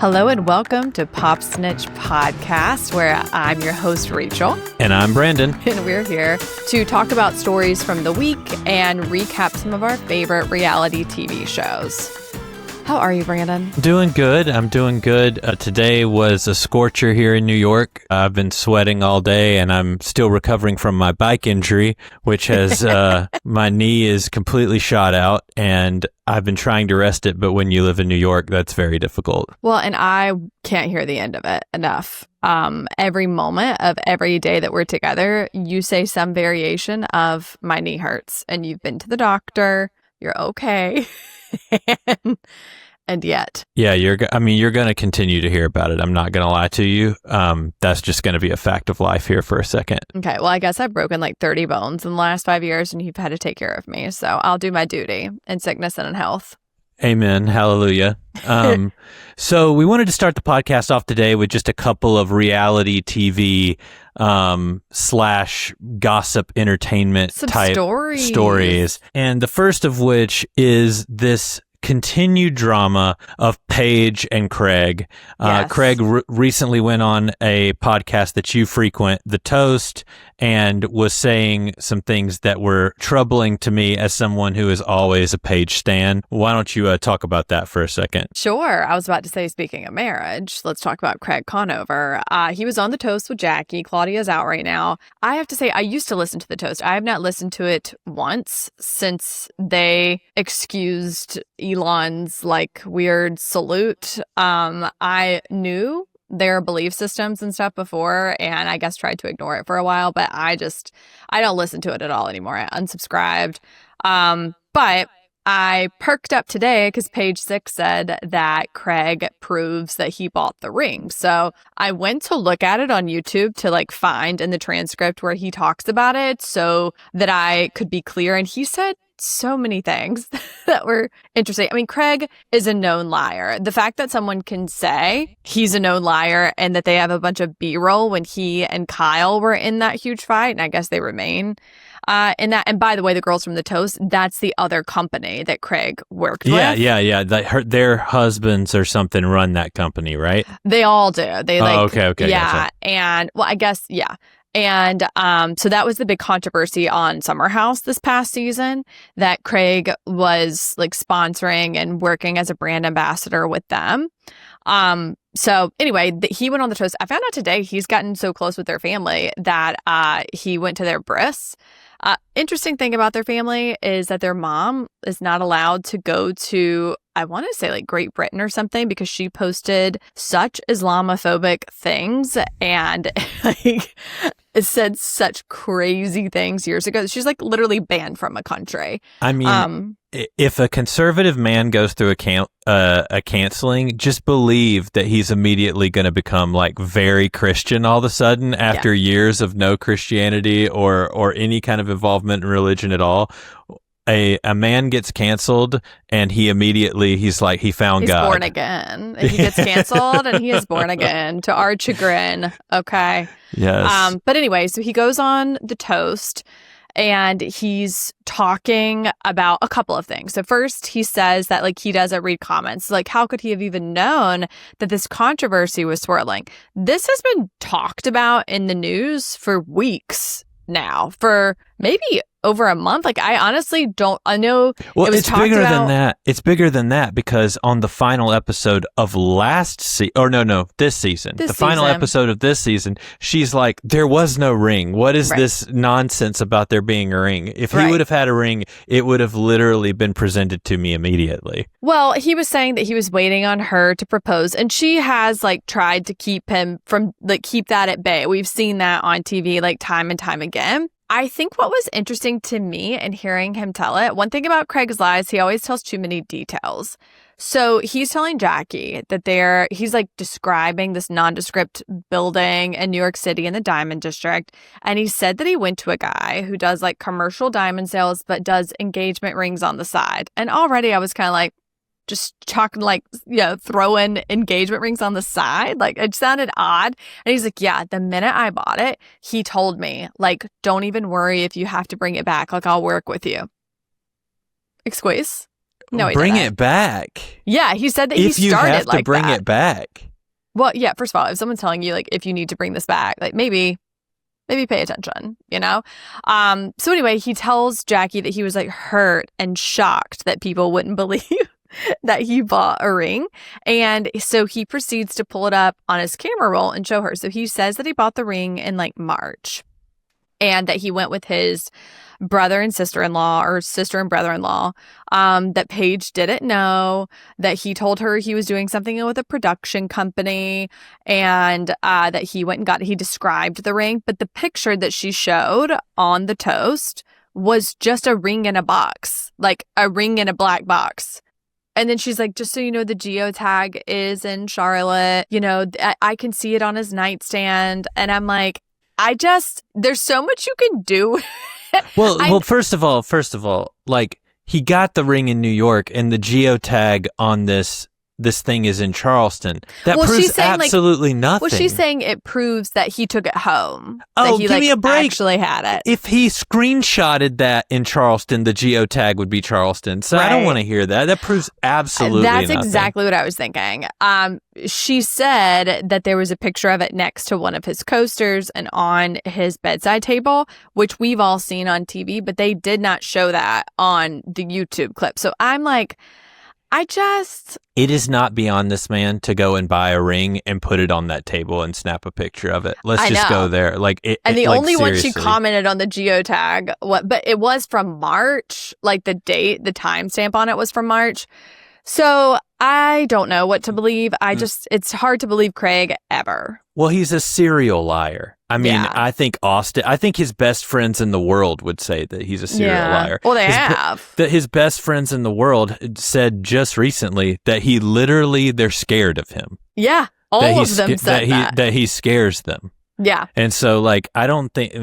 Hello and welcome to Pop Snitch Podcast, where I'm your host, Rachel. And I'm Brandon. And we're here to talk about stories from the week and recap some of our favorite reality TV shows. How are you, Brandon? Doing good. I'm doing good. Today was a scorcher here in New York. I've been sweating all day and I'm still recovering from my bike injury, which has, my knee is completely shot out and I've been trying to rest it. But when you live in New York, that's very difficult. Well, and I can't hear the end of it enough. Every moment of every day that we're together, you say some variation of my knee hurts and you've been to the doctor, you're okay. and yet. Yeah, you're going to continue to hear about it. I'm not going to lie to you. That's just going to be a fact of life here for a second. Okay, well, I guess I've broken like 30 bones in the last 5 years and you've had to take care of me. So I'll do my duty in sickness and in health. Amen. Hallelujah. So we wanted to start the podcast off today with just a couple of reality TV / gossip entertainment type stories. And the first of which is this continued drama of Paige and Craig. Yes. Craig recently went on a podcast that you frequent, The Toast, and was saying some things that were troubling to me as someone who is always a Paige stan. Why don't you talk about that for a second? Sure. I was about to say, speaking of marriage, let's talk about Craig Conover. He was on The Toast with Jackie. Claudia's out right now. I have to say, I used to listen to The Toast. I have not listened to it once since they excused Elon's like weird salute. I knew their belief systems and stuff before, and I guess tried to ignore it for a while, but I don't listen to it at all anymore. I unsubscribed. But I perked up today because Page 6 said that Craig proves that he bought the ring. So I went to look at it on YouTube to like find in the transcript where he talks about it so that I could be clear. And he said so many things that were interesting. I mean, Craig is a known liar. The fact that someone can say he's a known liar and that they have a bunch of B-roll when he and Kyle were in that huge fight, and I guess they remain in that. And by the way, the girls from The Toast, that's the other company that Craig worked with. Yeah. Their husbands or something run that company, right? They all do. They okay. Yeah. Gotcha. And well, I guess, yeah. And so that was the big controversy on Summer House this past season, that Craig was like sponsoring and working as a brand ambassador with them. So anyway, he went on The Toast. I found out today he's gotten so close with their family that he went to their bris. Interesting thing about their family is that their mom is not allowed to go to, I want to say like Great Britain or something, because she posted such Islamophobic things and like said such crazy things years ago. She's like literally banned from a country. I mean, if a conservative man goes through a canceling, just believe that he's immediately going to become like very Christian all of a sudden after years of no Christianity or any kind of involvement in religion at all. A man gets canceled and he's like, he found God. He's born again. He gets canceled and he is born again to our chagrin. Okay. Yes. But anyway, so he goes on The Toast and he's talking about a couple of things. So first he says that like he doesn't read comments. Like, how could he have even known that this controversy was swirling? This has been talked about in the news for weeks now, for maybe over a month. Like, I honestly don't, I know well, it was it's talked bigger about. than that. It's bigger than that because on the final episode of this season, the final episode of this season, she's like, there was no ring. What is this nonsense about there being a ring? If he would have had a ring, it would have literally been presented to me immediately. Well, he was saying that he was waiting on her to propose, and she has like tried to keep him from like keep that at bay. We've seen that on TV like time and time again. I think what was interesting to me in hearing him tell it, one thing about Craig's lies, he always tells too many details. So he's telling Jackie that he's like describing this nondescript building in New York City in the Diamond District. And he said that he went to a guy who does like commercial diamond sales, but does engagement rings on the side. And already I was kind of like, just talking like, throwing engagement rings on the side. Like, it sounded odd. And he's like, yeah, the minute I bought it, he told me, like, don't even worry if you have to bring it back. Like, I'll work with you. Excuse? No, he bring didn't. it back. Yeah, he said that he If you started have to like bring that. it back. Well, yeah, first of all, if someone's telling you, like, if you need to bring this back, like, maybe pay attention, you know? So anyway, he tells Jackie that he was, like, hurt and shocked that people wouldn't believe that he bought a ring. And so he proceeds to pull it up on his camera roll and show her. So he says that he bought the ring in, like, March. And that he went with his brother and sister-in-law, or sister and brother-in-law, that Paige didn't know, that he told her he was doing something with a production company, and that he described the ring. But the picture that she showed on the toast was just a ring in a box, like a ring in a black box. And then she's like, just so you know, the geotag is in Charlotte. You know, I can see it on his nightstand. And I'm like, there's so much you can do. Well, first of all, like, he got the ring in New York, and the geotag on this thing is in Charleston. That proves absolutely nothing. Well, she's saying it proves that he took it home. Oh, that he, give me a break. Actually had it. If he screenshotted that in Charleston, the geotag would be Charleston. So right. I don't want to hear that. That proves absolutely nothing. That's exactly what I was thinking. She said that there was a picture of it next to one of his coasters and on his bedside table, which we've all seen on TV, but they did not show that on the YouTube clip. So I'm like, it is not beyond this man to go and buy a ring and put it on that table and snap a picture of it. Let's just go there. And the only one she commented on the geotag, but it was from March, like the timestamp on it was from March. So I don't know what to believe. It's hard to believe Craig ever. Well, he's a serial liar. I mean, yeah. I think his best friends in the world would say that he's a serial liar. Well, have. That his best friends in the world said just recently that they're scared of him. Yeah, all of them said that he scares them. Yeah. And so, like, I don't think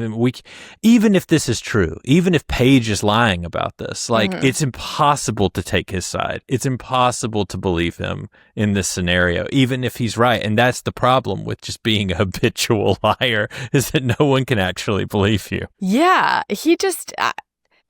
even if this is true, even if Paige is lying about this, like, it's impossible to take his side. It's impossible to believe him in this scenario, even if he's right. And that's the problem with just being a habitual liar, is that no one can actually believe you. Yeah. He just...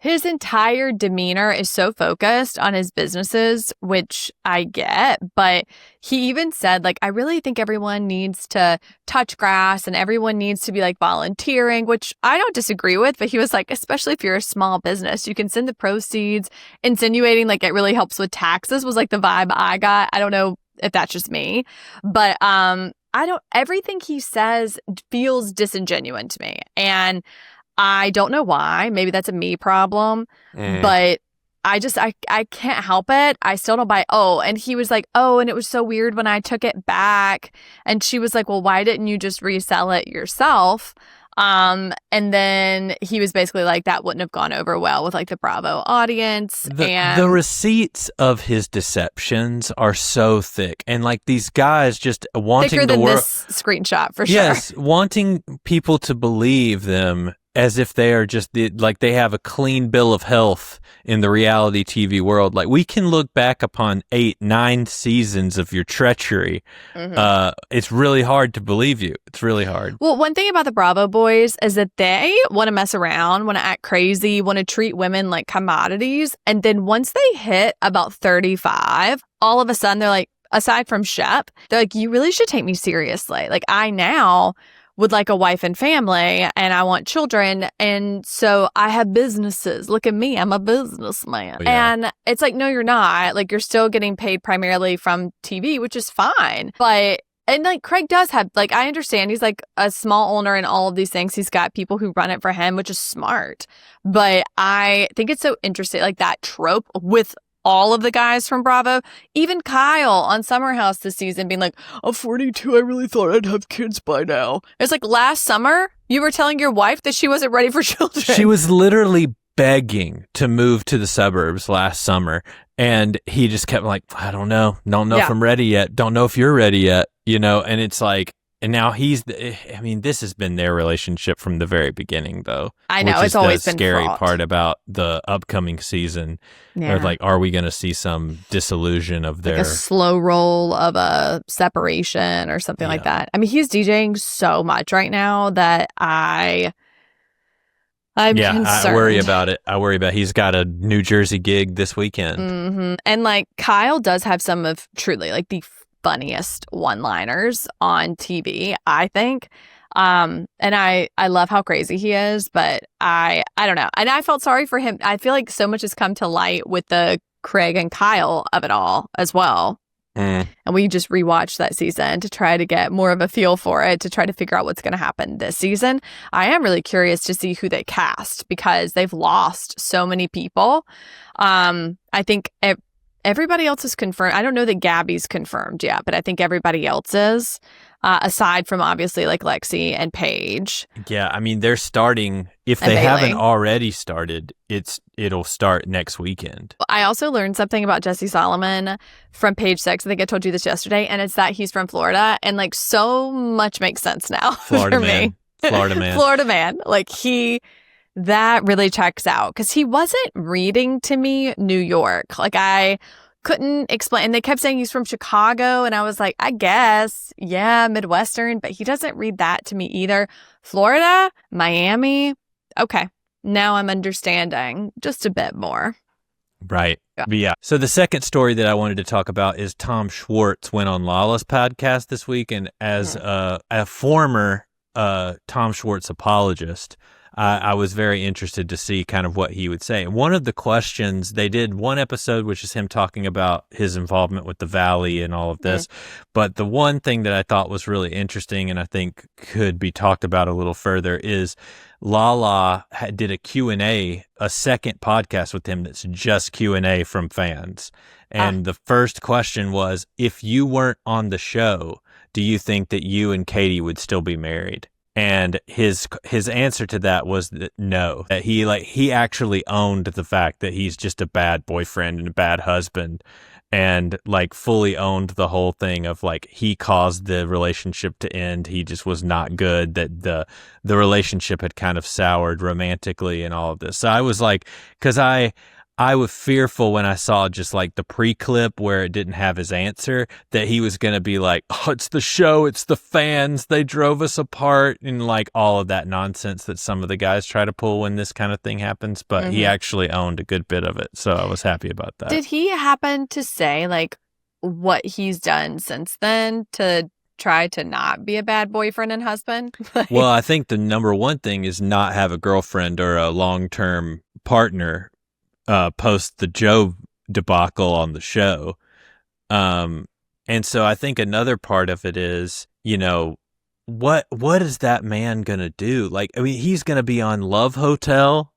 his entire demeanor is so focused on his businesses, which I get, but he even said, like, I really think everyone needs to touch grass and everyone needs to be, like, volunteering, which I don't disagree with, but he was like, especially if you're a small business, you can send the proceeds, insinuating, like, it really helps with taxes was, like, the vibe I got. I don't know if that's just me, but everything he says feels disingenuous to me, and I don't know why. Maybe that's a me problem, but I can't help it. I still don't buy it. Oh, and he was like, oh, and it was so weird when I took it back. And she was like, well, why didn't you just resell it yourself? And then he was basically like, that wouldn't have gone over well with, like, the Bravo audience. The receipts of his deceptions are so thick. And, like, these guys just wanting thicker than this screenshot, for sure. Yes, wanting people to believe them as if they are just like they have a clean bill of health in the reality TV world. Like, we can look back upon 8-9 seasons of your treachery. It's really hard to believe you. It's really hard. Well, one thing about the Bravo boys is that they want to mess around, want to act crazy, want to treat women like commodities. And then once they hit about 35, all of a sudden they're like, aside from Shep, they're like, you really should take me seriously. Like, I now would like a wife and family, and I want children, and so I have businesses. Look at me, I'm a businessman. Yeah. And it's like, no, you're not. Like, you're still getting paid primarily from TV, which is fine. But, and like, Craig does have, like, I understand he's like a small owner and all of these things. He's got people who run it for him, which is smart. But I think it's so interesting, like, that trope with all of the guys from Bravo, even Kyle on Summer House this season being like, I'm 42, I really thought I'd have kids by now. It's like, last summer, you were telling your wife that she wasn't ready for children. She was literally begging to move to the suburbs last summer. And he just kept like, I don't know. Don't know if I'm ready yet. Don't know if you're ready yet. You know, and it's like, and now this has been their relationship from the very beginning, though. I know, it's always been fraught. The scary part about the upcoming season. Yeah. Or like, are we going to see some disillusion of their... like a slow roll of a separation or something like that. I mean, he's DJing so much right now that I I'm Yeah, concerned. I worry about it. He's got a New Jersey gig this weekend. Mm-hmm. And like Kyle does have some of truly like the funniest one-liners on TV, I think. And I love how crazy he is, but I don't know. And I felt sorry for him. I feel like so much has come to light with the Craig and Kyle of it all as well. And we just rewatched that season to try to get more of a feel for it, to try to figure out what's going to happen this season. I am really curious to see who they cast because they've lost so many people. I think everybody else is confirmed. I don't know that Gabby's confirmed yet, but I think everybody else is, aside from obviously like Lexi and Paige. Yeah, I mean, they're starting. If they haven't already started, it'll start next weekend. I also learned something about Jesse Solomon from Page 6. I think I told you this yesterday, and it's that he's from Florida, and like so much makes sense now for me. Florida man. Florida man. Like that really checks out because he wasn't reading to me New York. Like I couldn't explain. And they kept saying he's from Chicago. And I was like, I guess, yeah, Midwestern, but he doesn't read that to me either. Florida, Miami. Okay. Now I'm understanding just a bit more. Right. Yeah. So the second story that I wanted to talk about is Tom Schwartz went on Lala's podcast this week. And as a former Tom Schwartz apologist, I was very interested to see kind of what he would say. And one of the questions, they did one episode, which is him talking about his involvement with the Valley and all of this. But the one thing that I thought was really interesting and I think could be talked about a little further is Lala did a Q&A, a second podcast with him that's just Q&A from fans. And the first question was, if you weren't on the show, do you think that you and Katie would still be married? And his answer to that was that no, that he actually owned the fact that he's just a bad boyfriend and a bad husband, and like fully owned the whole thing of like he caused the relationship to end. He just was not good, that the relationship had kind of soured romantically and all of this. So I was like, because I was fearful when I saw just like the pre-clip where it didn't have his answer, that he was going to be like, oh, it's the show, it's the fans, they drove us apart, and like all of that nonsense that some of the guys try to pull when this kind of thing happens. But he actually owned a good bit of it. So I was happy about that. Did he happen to say like what he's done since then to try to not be a bad boyfriend and husband? Well, I think the number one thing is not have a girlfriend or a long-term partner post the Joe debacle on the show. And so I think another part of it is, you know, what is that man going to do? Like, I mean, he's going to be on Love Hotel.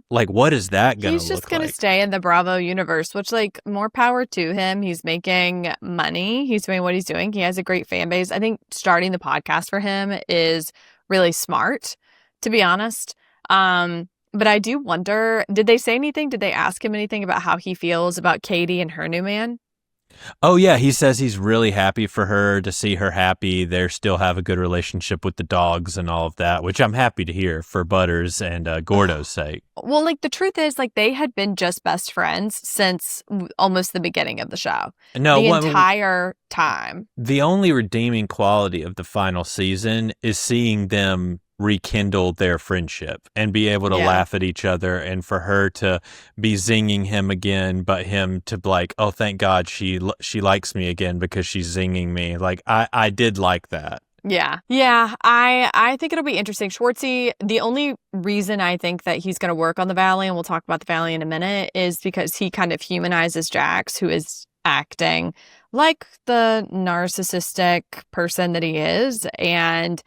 Like, what is that going to look like? He's just going to stay in the Bravo universe, which like more power to him. He's making money. He's doing what he's doing. He has a great fan base. I think starting the podcast for him is really smart, to be honest. But I do wonder, did they say anything? Did they ask him anything about how he feels about Katie and her new man? Oh, yeah. He says he's really happy for her, to see her happy. They still have a good relationship with the dogs and all of that, which I'm happy to hear for Butters and Gordo's sake. Well, like the truth is, like they had been just best friends since almost the beginning of the show. No, the entire time. The only redeeming quality of the final season is seeing them rekindle their friendship and be able to laugh at each other, and for her to be zinging him again, but him to like, oh, thank God she likes me again because she's zinging me. Like I did like that. Yeah. I think it'll be interesting. Schwartzy, the only reason I think that he's going to work on the Valley, and we'll talk about the Valley in a minute, is because he kind of humanizes Jax, who is acting like the narcissistic person that he is, and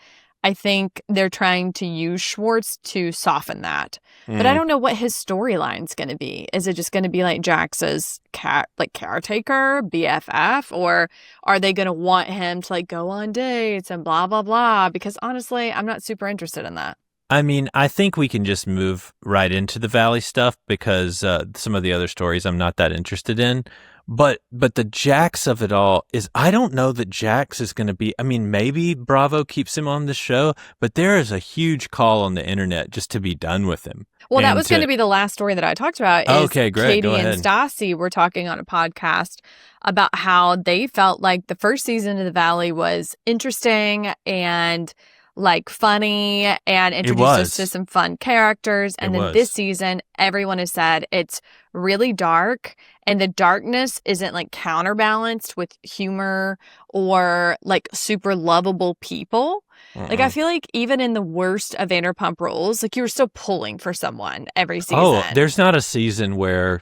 I think they're trying to use Schwartz to soften that. But I don't know what his storyline's going to be. Is it just going to be like Jax's caretaker, BFF? Or are they going to want him to like go on dates and blah, blah, blah? Because honestly, I'm not super interested in that. I mean, I think we can just move right into the Valley stuff because some of the other stories I'm not that interested in. But the Jax of it all is, I don't know that Jax is going to be, I mean, maybe Bravo keeps him on the show, but there is a huge call on the internet just to be done with him. Well, that was going to be the last story that I talked about. Okay, great. Katie and Stassi were talking on a podcast about how they felt like the first season of The Valley was interesting and like funny and introduced us to some fun characters. And then this season, everyone has said it's really dark, and the darkness isn't like counterbalanced with humor or like super lovable people. Like, I feel like even in the worst of Vanderpump Rules, like, you were still pulling for someone every season. Oh, there's not a season where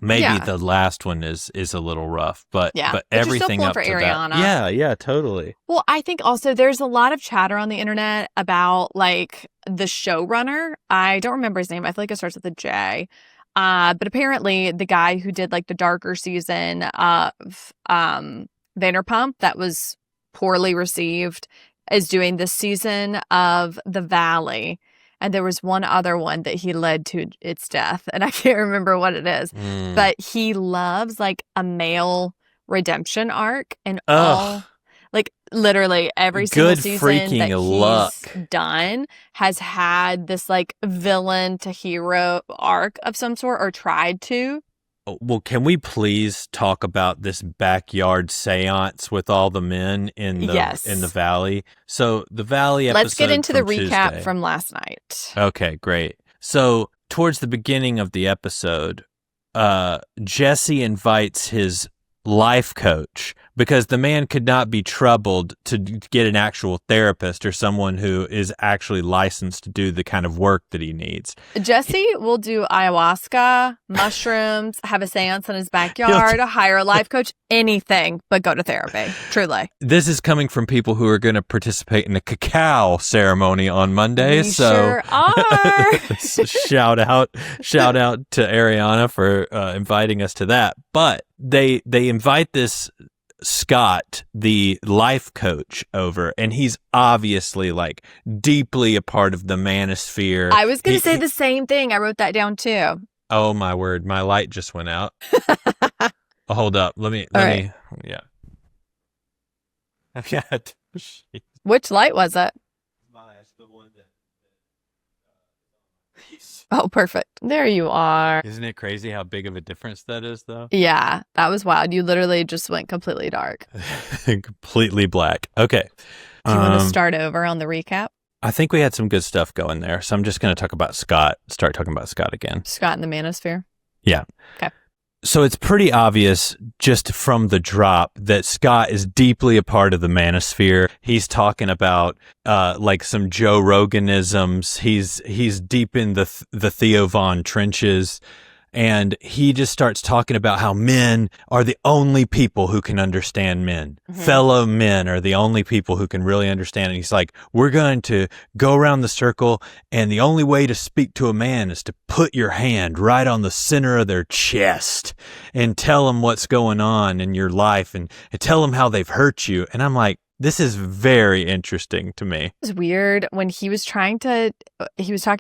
maybe the last one is a little rough, but everything up to Ariana. that. Yeah, totally. Well, I think also there's a lot of chatter on the internet about like the showrunner. I don't remember his name. I feel like it starts with a J. But apparently the guy who did like the darker season of Vanderpump that was poorly received is doing this season of The Valley. And there was one other one that he led to its death, and I can't remember what it is. But he loves like a male redemption arc, and all like literally every single season that he's done has had this like villain to hero arc of some sort, or tried to. Well, can we please talk about this backyard seance with all the men in the Valley? So the Valley episode. Let's get into the recap Tuesday. From last night. Okay, great. So towards the beginning of the episode, Jesse invites his life coach, because the man could not be troubled to get an actual therapist or someone who is actually licensed to do the kind of work that he needs. Jesse will do ayahuasca, mushrooms, have a seance in his backyard, hire a life coach, anything but go to therapy. Truly. This is coming from people who are going to participate in a cacao ceremony on Monday. We sure are. Shout out to Ariana for inviting us to that. But they invite this Scott, the life coach, over, and he's obviously like deeply a part of the manosphere. I was going to say the same thing. I wrote that down too. Oh my word. My light just went out. Hold up. Let me. Yeah. Which light was it? The one that. Oh, perfect. There you are. Isn't it crazy how big of a difference that is, though? Yeah, that was wild. You literally just went completely dark. Completely black. Okay. Do you want to start over on the recap? I think we had some good stuff going there. So I'm just going to talk about Scott. Start talking about Scott again. Scott in the manosphere? Yeah. Okay. So it's pretty obvious just from the drop that Scott is deeply a part of the manosphere. He's talking about like some Joe Roganisms. He's deep in the Theo Von trenches. And he just starts talking about how men are the only people who can understand men. Mm-hmm. Fellow men are the only people who can really understand. And he's like, we're going to go around the circle, and the only way to speak to a man is to put your hand right on the center of their chest and tell them what's going on in your life and tell them how they've hurt you. And I'm like, this is very interesting to me. It was weird when he was talking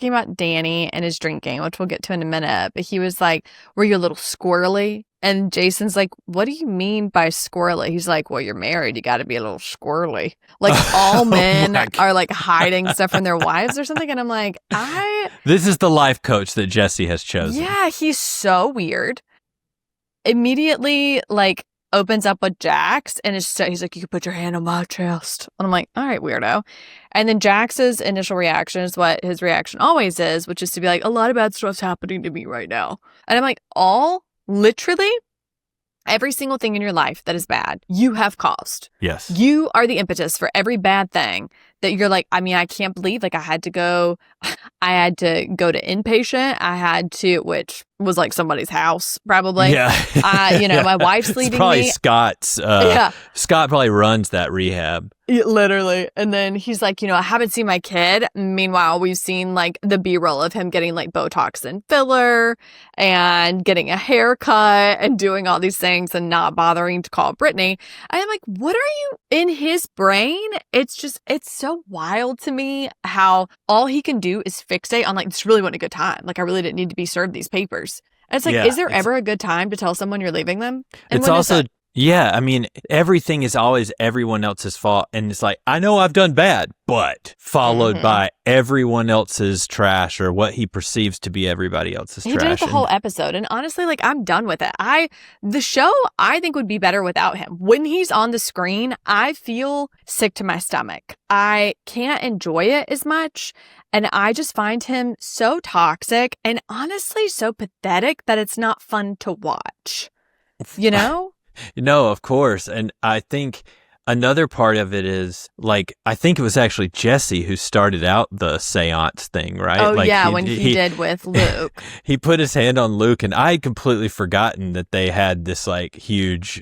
about Danny and his drinking, which we'll get to in a minute, but he was like, were you a little squirrely? And Jason's like, what do you mean by squirrely? He's like, well, you're married. You got to be a little squirrely. Like all men are like hiding stuff from their wives or something. And I'm like, This is the life coach that Jesse has chosen. Yeah, he's so weird. Immediately, like, opens up with Jax, and he's like, you can put your hand on my chest. And I'm like, all right, weirdo. And then Jax's initial reaction is what his reaction always is, which is to be like, a lot of bad stuff's happening to me right now. And I'm like, literally every single thing in your life that is bad, you have caused. Yes. You are the impetus for every bad thing that you're like, I mean, I can't believe like I had to go to inpatient. Which was like somebody's house probably. Yeah. My wife's leaving probably me. Scott's. Scott probably runs that rehab. Literally. And then he's like, I haven't seen my kid. Meanwhile, we've seen like the B-roll of him getting like Botox and filler and getting a haircut and doing all these things and not bothering to call Brittany. And I'm like, what are you in his brain? It's so wild to me how all he can do is fixate on like, this really wasn't a good time. Like I really didn't need to be served these papers. And it's like, is there ever a good time to tell someone you're leaving them? And it's also Yeah, I mean, everything is always everyone else's fault. And it's like, I know I've done bad, but followed by everyone else's trash or what he perceives to be everybody else's trash. He did it the whole episode. And honestly, like, I'm done with it. The show, I think, would be better without him. When he's on the screen, I feel sick to my stomach. I can't enjoy it as much. And I just find him so toxic and honestly so pathetic that it's not fun to watch. You know? No, of course. And I think another part of it is, like, I think it was actually Jesse who started out the seance thing, right? Oh, like yeah, when he did with Luke. He put his hand on Luke, and I had completely forgotten that they had this, like, huge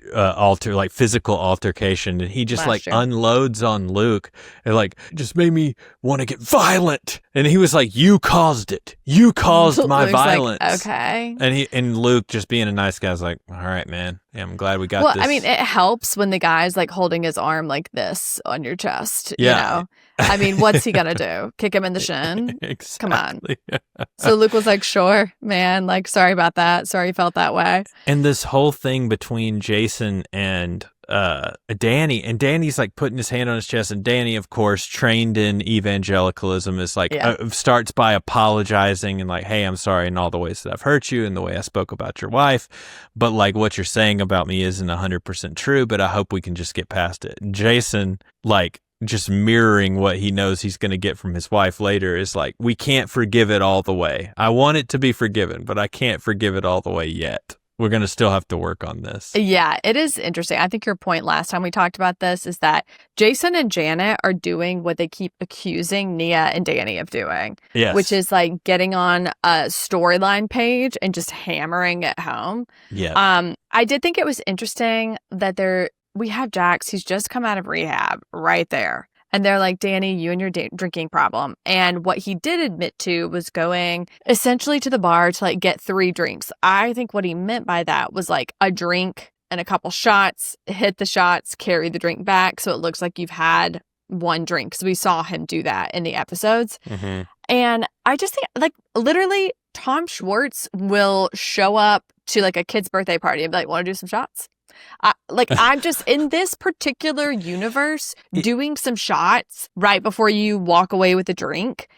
physical altercation, and he just, unloads on Luke, and, like, just made me want to get violent. And he was like, you caused it. You caused my violence. Like, okay. And Luke, just being a nice guy, was like, all right, man. Yeah, I'm glad we got this. Well, I mean, it helps when the guy's like holding his arm like this on your chest. Yeah. You know? I mean, what's he gonna do? Kick him in the shin? Exactly. Come on. So Luke was like, sure, man. Like, sorry about that. Sorry you felt that way. And this whole thing between Jason and Danny, and Danny's like putting his hand on his chest, and Danny, of course, trained in evangelicalism, is like starts by apologizing and like, hey, I'm sorry in all the ways that I've hurt you and the way I spoke about your wife, but like what you're saying about me isn't 100% true, but I hope we can just get past it. And Jason, like, just mirroring what he knows he's going to get from his wife later, is like, we can't forgive it all the way. I want it to be forgiven, but I can't forgive it all the way yet. We're going to still have to work on this. Yeah, it is interesting. I think your point last time we talked about this is that Jason and Janet are doing what they keep accusing Nia and Danny of doing. Yes. Which is like getting on a storyline page and just hammering it home. Yeah. I did think it was interesting that we have Jax. He's just come out of rehab right there. And they're like, Danny, you and your drinking problem. And what he did admit to was going essentially to the bar to like get 3 drinks. I think what he meant by that was like a drink and a couple shots, hit the shots, carry the drink back. So it looks like you've had 1 drink. So we saw him do that in the episodes. Mm-hmm. And I just think like literally Tom Schwartz will show up to like a kid's birthday party and be like, want to do some shots? I'm just in this particular universe, doing some shots right before you walk away with a drink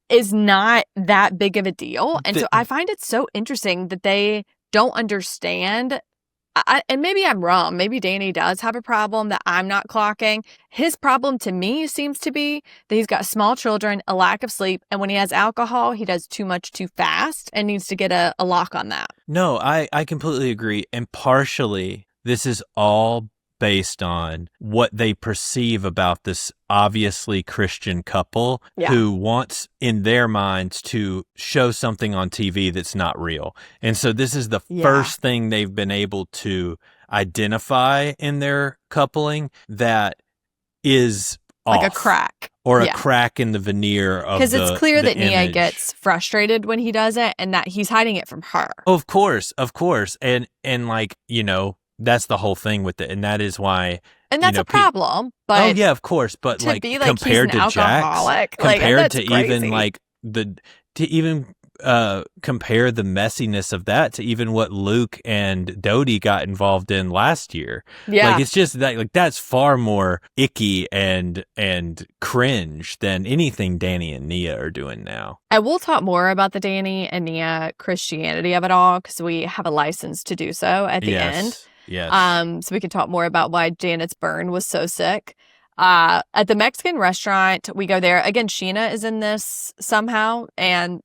is not that big of a deal. And so I find it so interesting that they don't understand. And maybe I'm wrong. Maybe Danny does have a problem that I'm not clocking. His problem to me seems to be that he's got small children, a lack of sleep, and when he has alcohol, he does too much too fast and needs to get a lock on that. No, I completely agree. And partially, this is all based on what they perceive about this obviously Christian couple who wants in their minds to show something on TV that's not real. And so this is the first thing they've been able to identify in their coupling that is off. Like a crack. Or a crack in the veneer of because it's clear that image. Nia gets frustrated when he does it and that he's hiding it from her. Of course. And like, you know, that's the whole thing with it, and that is why. And that's a problem. But oh yeah, of course. But like compared to Jax, compared to even like compare the messiness of that to even what Luke and Dodie got involved in last year. Yeah, like it's just that like that's far more icky and cringe than anything Danny and Nia are doing now. I will talk more about the Danny and Nia Christianity of it all because we have a license to do so at the end. Yes. So we can talk more about why Janet's burn was so sick. At the Mexican restaurant, we go there. Again, Sheena is in this somehow. And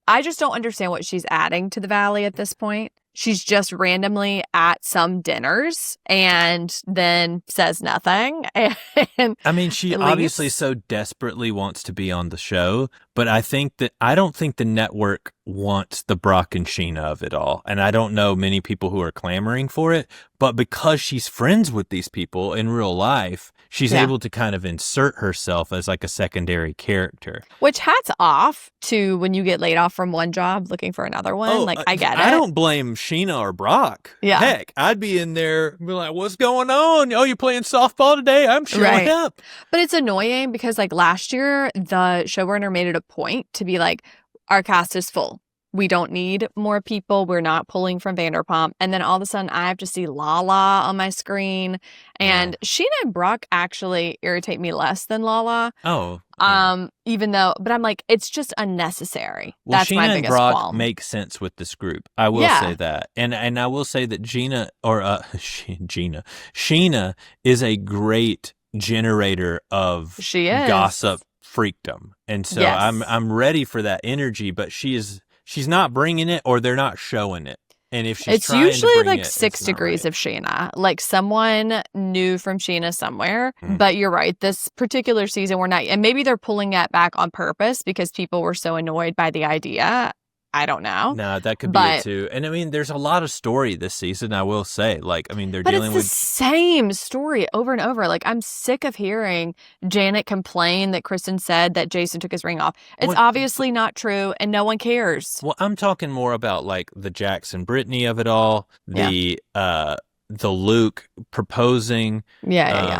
I just don't understand what she's adding to the Valley at this point. She's just randomly at some dinners and then says nothing. And I mean, she obviously so desperately wants to be on the show, but I don't think the network wants the Brock and Sheena of it all. And I don't know many people who are clamoring for it, but because she's friends with these people in real life, she's able to kind of insert herself as like a secondary character. Which hats off to when you get laid off from one job looking for another one. I get it. I don't blame Sheena or Brock. Yeah. Heck, I'd be in there and be like, what's going on? Oh, you playing softball today? I'm showing up. But it's annoying because like last year, the showrunner made it a point to be like, our cast is full. we don't need more people. We're not pulling from Vanderpump. And then all of a sudden I have to see Lala on my screen. And Sheena and Brock actually irritate me less than Lala. Oh. Yeah. Even though, but I'm like, it's just unnecessary. Well, That's Sheena my and biggest Brock qualm. make sense with this group. I will say that. And I will say that Sheena is a great generator of gossip freakdom. And so I'm ready for that energy, but she's not bringing it, or they're not showing it. And if she's trying usually to bring like it, 6 degrees of Sheena, like someone new from Sheena somewhere. But you're right. This particular season, we're not, and maybe they're pulling that back on purpose because people were so annoyed by the idea. I don't know. No, that could be it too. And I mean, there's a lot of story this season, I will say. Like, I mean, they're dealing with the same story over and over. Like, I'm sick of hearing Janet complain that Kristen said that Jason took his ring off. It's obviously not true, and no one cares. Well, I'm talking more about like the Jackson Brittany of it all, the Luke proposing,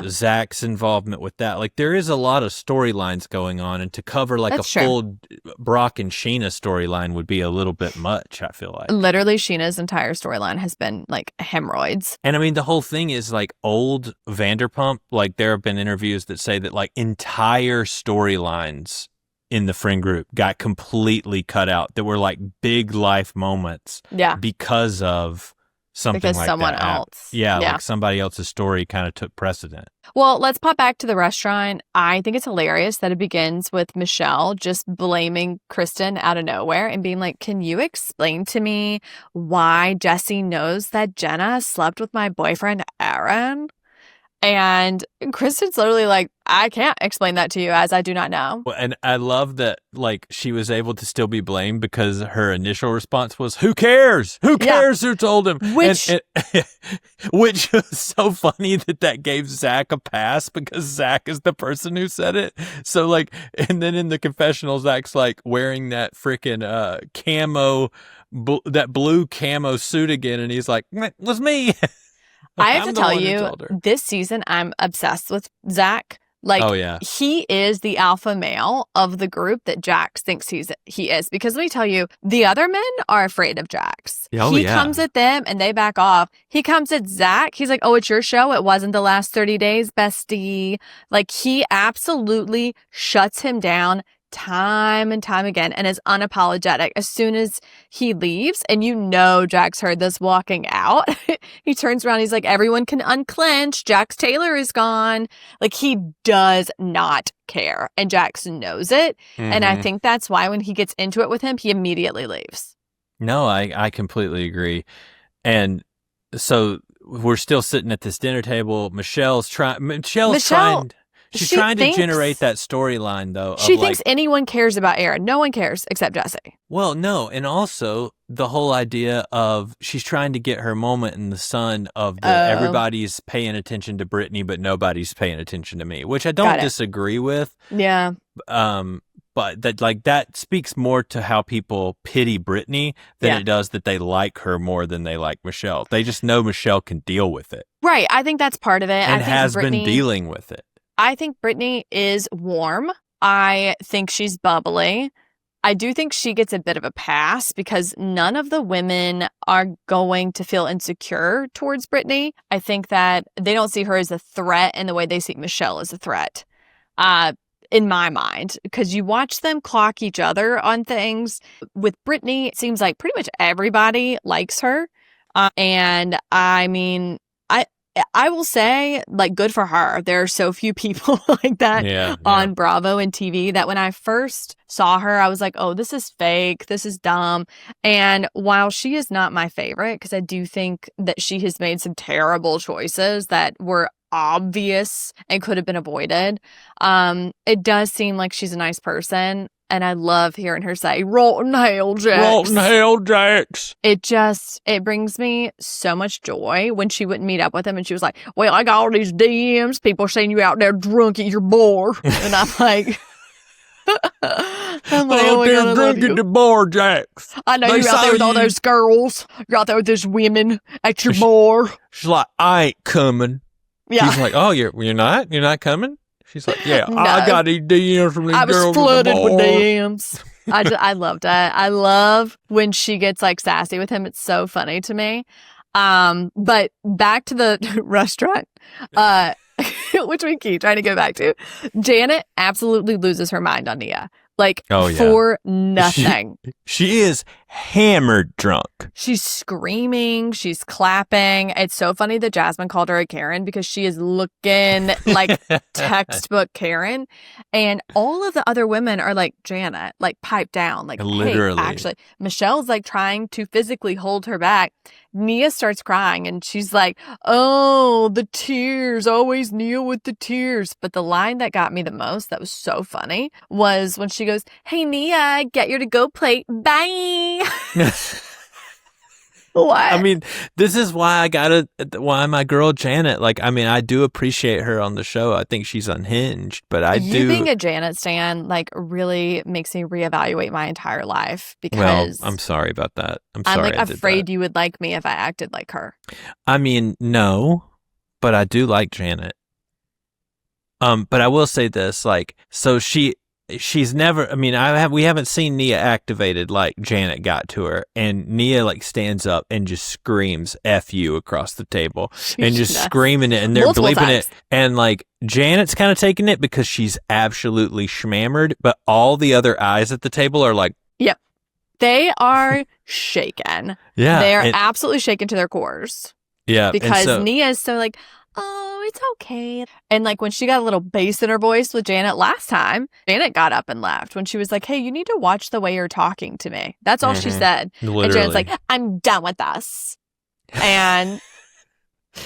Zach's involvement with that. Like, there is a lot of storylines going on, and to cover like full Brock and Sheena storyline would be a little bit much, I feel like. Literally, Sheena's entire storyline has been like hemorrhoids. And I mean, the whole thing is like old Vanderpump. Like, there have been interviews that say that like entire storylines in the friend group got completely cut out that were like big life moments because of something like someone that. else. Like somebody else's story kind of took precedent. Well, let's pop back to the restaurant. I think it's hilarious that it begins with Michelle just blaming Kristen out of nowhere and being like, can you explain to me why Jesse knows that Jenna slept with my boyfriend, Aaron? And Kristen's literally like, I can't explain that to you, as I do not know. Well, and I love that, like, she was able to still be blamed because her initial response was, who cares? Who cares who told him? Which was so funny that gave Zack a pass because Zack is the person who said it. So, like, and then in the confessional, Zack's, like, wearing that freaking that blue camo suit again, and he's like, it was me. I have to tell you, this season, I'm obsessed with Zack. Like, he is the alpha male of the group that Jax thinks he is. Because let me tell you, the other men are afraid of Jax. He comes at them and they back off. He comes at Zack. He's like, oh, it's your show. It wasn't the last 30 days, bestie. Like, he absolutely shuts him down time and time again and is unapologetic. As soon as he leaves, and you know Jax heard this walking out, he turns around, he's like, everyone can unclench, Jax Taylor is gone. Like, he does not care, and Jax knows it. And I think that's why when he gets into it with him, he immediately leaves. No, I completely agree. And so we're still sitting at this dinner table. Michelle's trying. She's trying to generate that storyline, though. She thinks anyone cares about Aaron. No one cares except Jesse. Well, no. And also the whole idea of she's trying to get her moment in the sun of everybody's paying attention to Brittany, but nobody's paying attention to me, which I don't disagree with. Yeah. But that speaks more to how people pity Brittany than it does that they like her more than they like Michelle. They just know Michelle can deal with it. Right. I think that's part of it. And has been dealing with it. I think Brittany is warm. I think she's bubbly. I do think she gets a bit of a pass because none of the women are going to feel insecure towards Brittany. I think that they don't see her as a threat in the way they see Michelle as a threat, in my mind, because you watch them clock each other on things. With Brittany, it seems like pretty much everybody likes her. And I mean, I will say, like, good for her. There are so few people like that on Bravo and TV that when I first saw her, I was like, oh, this is fake. This is dumb. And while she is not my favorite, because I do think that she has made some terrible choices that were obvious and could have been avoided, it does seem like she's a nice person. And I love hearing her say, rotten hell, Jax. Rotten hell, Jax. It brings me so much joy when she wouldn't meet up with him. And she was like, well, I got all these DMs. People saying you out there drunk at your bar. And I'm like, oh, they're drunk at the bar, Jax. I know you're out there with all those girls. You're out there with those women at your bar. She's like, I ain't coming. Yeah. He's like, oh, you're not? You're not coming? She's like, yeah, No. I got these DMs from these I was girls. flooded with DMs. I loved it. I love when she gets like sassy with him. It's so funny to me. But back to the restaurant, which we keep trying to go back to. Janet absolutely loses her mind on Nia. Like, for nothing. She is hammered drunk. She's screaming. She's clapping. It's so funny that Jasmine called her a Karen because she is looking like textbook Karen. And all of the other women are like, Janet, like, pipe down. Like, literally. Hey, actually, Michelle's like trying to physically hold her back. Nia starts crying and she's like, oh, the tears, always Nia with the tears. But the line that got me the most, that was so funny, was when she goes, hey, Nia, get your to-go plate. Bye. What? I mean, this is why why my girl Janet, like, I mean, I do appreciate her on the show. I think she's unhinged, but You being a Janet stan, like, really makes me reevaluate my entire life because... Well, I'm sorry about that. I'm sorry like afraid you would like me if I acted like her. I mean, no, but I do like Janet. But I will say this, like, so she's never, I mean, we haven't seen Nia activated like Janet got to her, and Nia like stands up and just screams F you across the table and just screaming it, and they're bleeping it, and like Janet's kind of taking it because she's absolutely schmammered, but all the other eyes at the table are like, yep, they are shaken. Yeah, they are absolutely shaken to their cores. Yeah, because Nia is so like, oh, it's okay. And like when she got a little bass in her voice with Janet last time, Janet got up and left when she was like, hey, you need to watch the way you're talking to me. That's all she said. Literally. And Janet's like, I'm done with us. And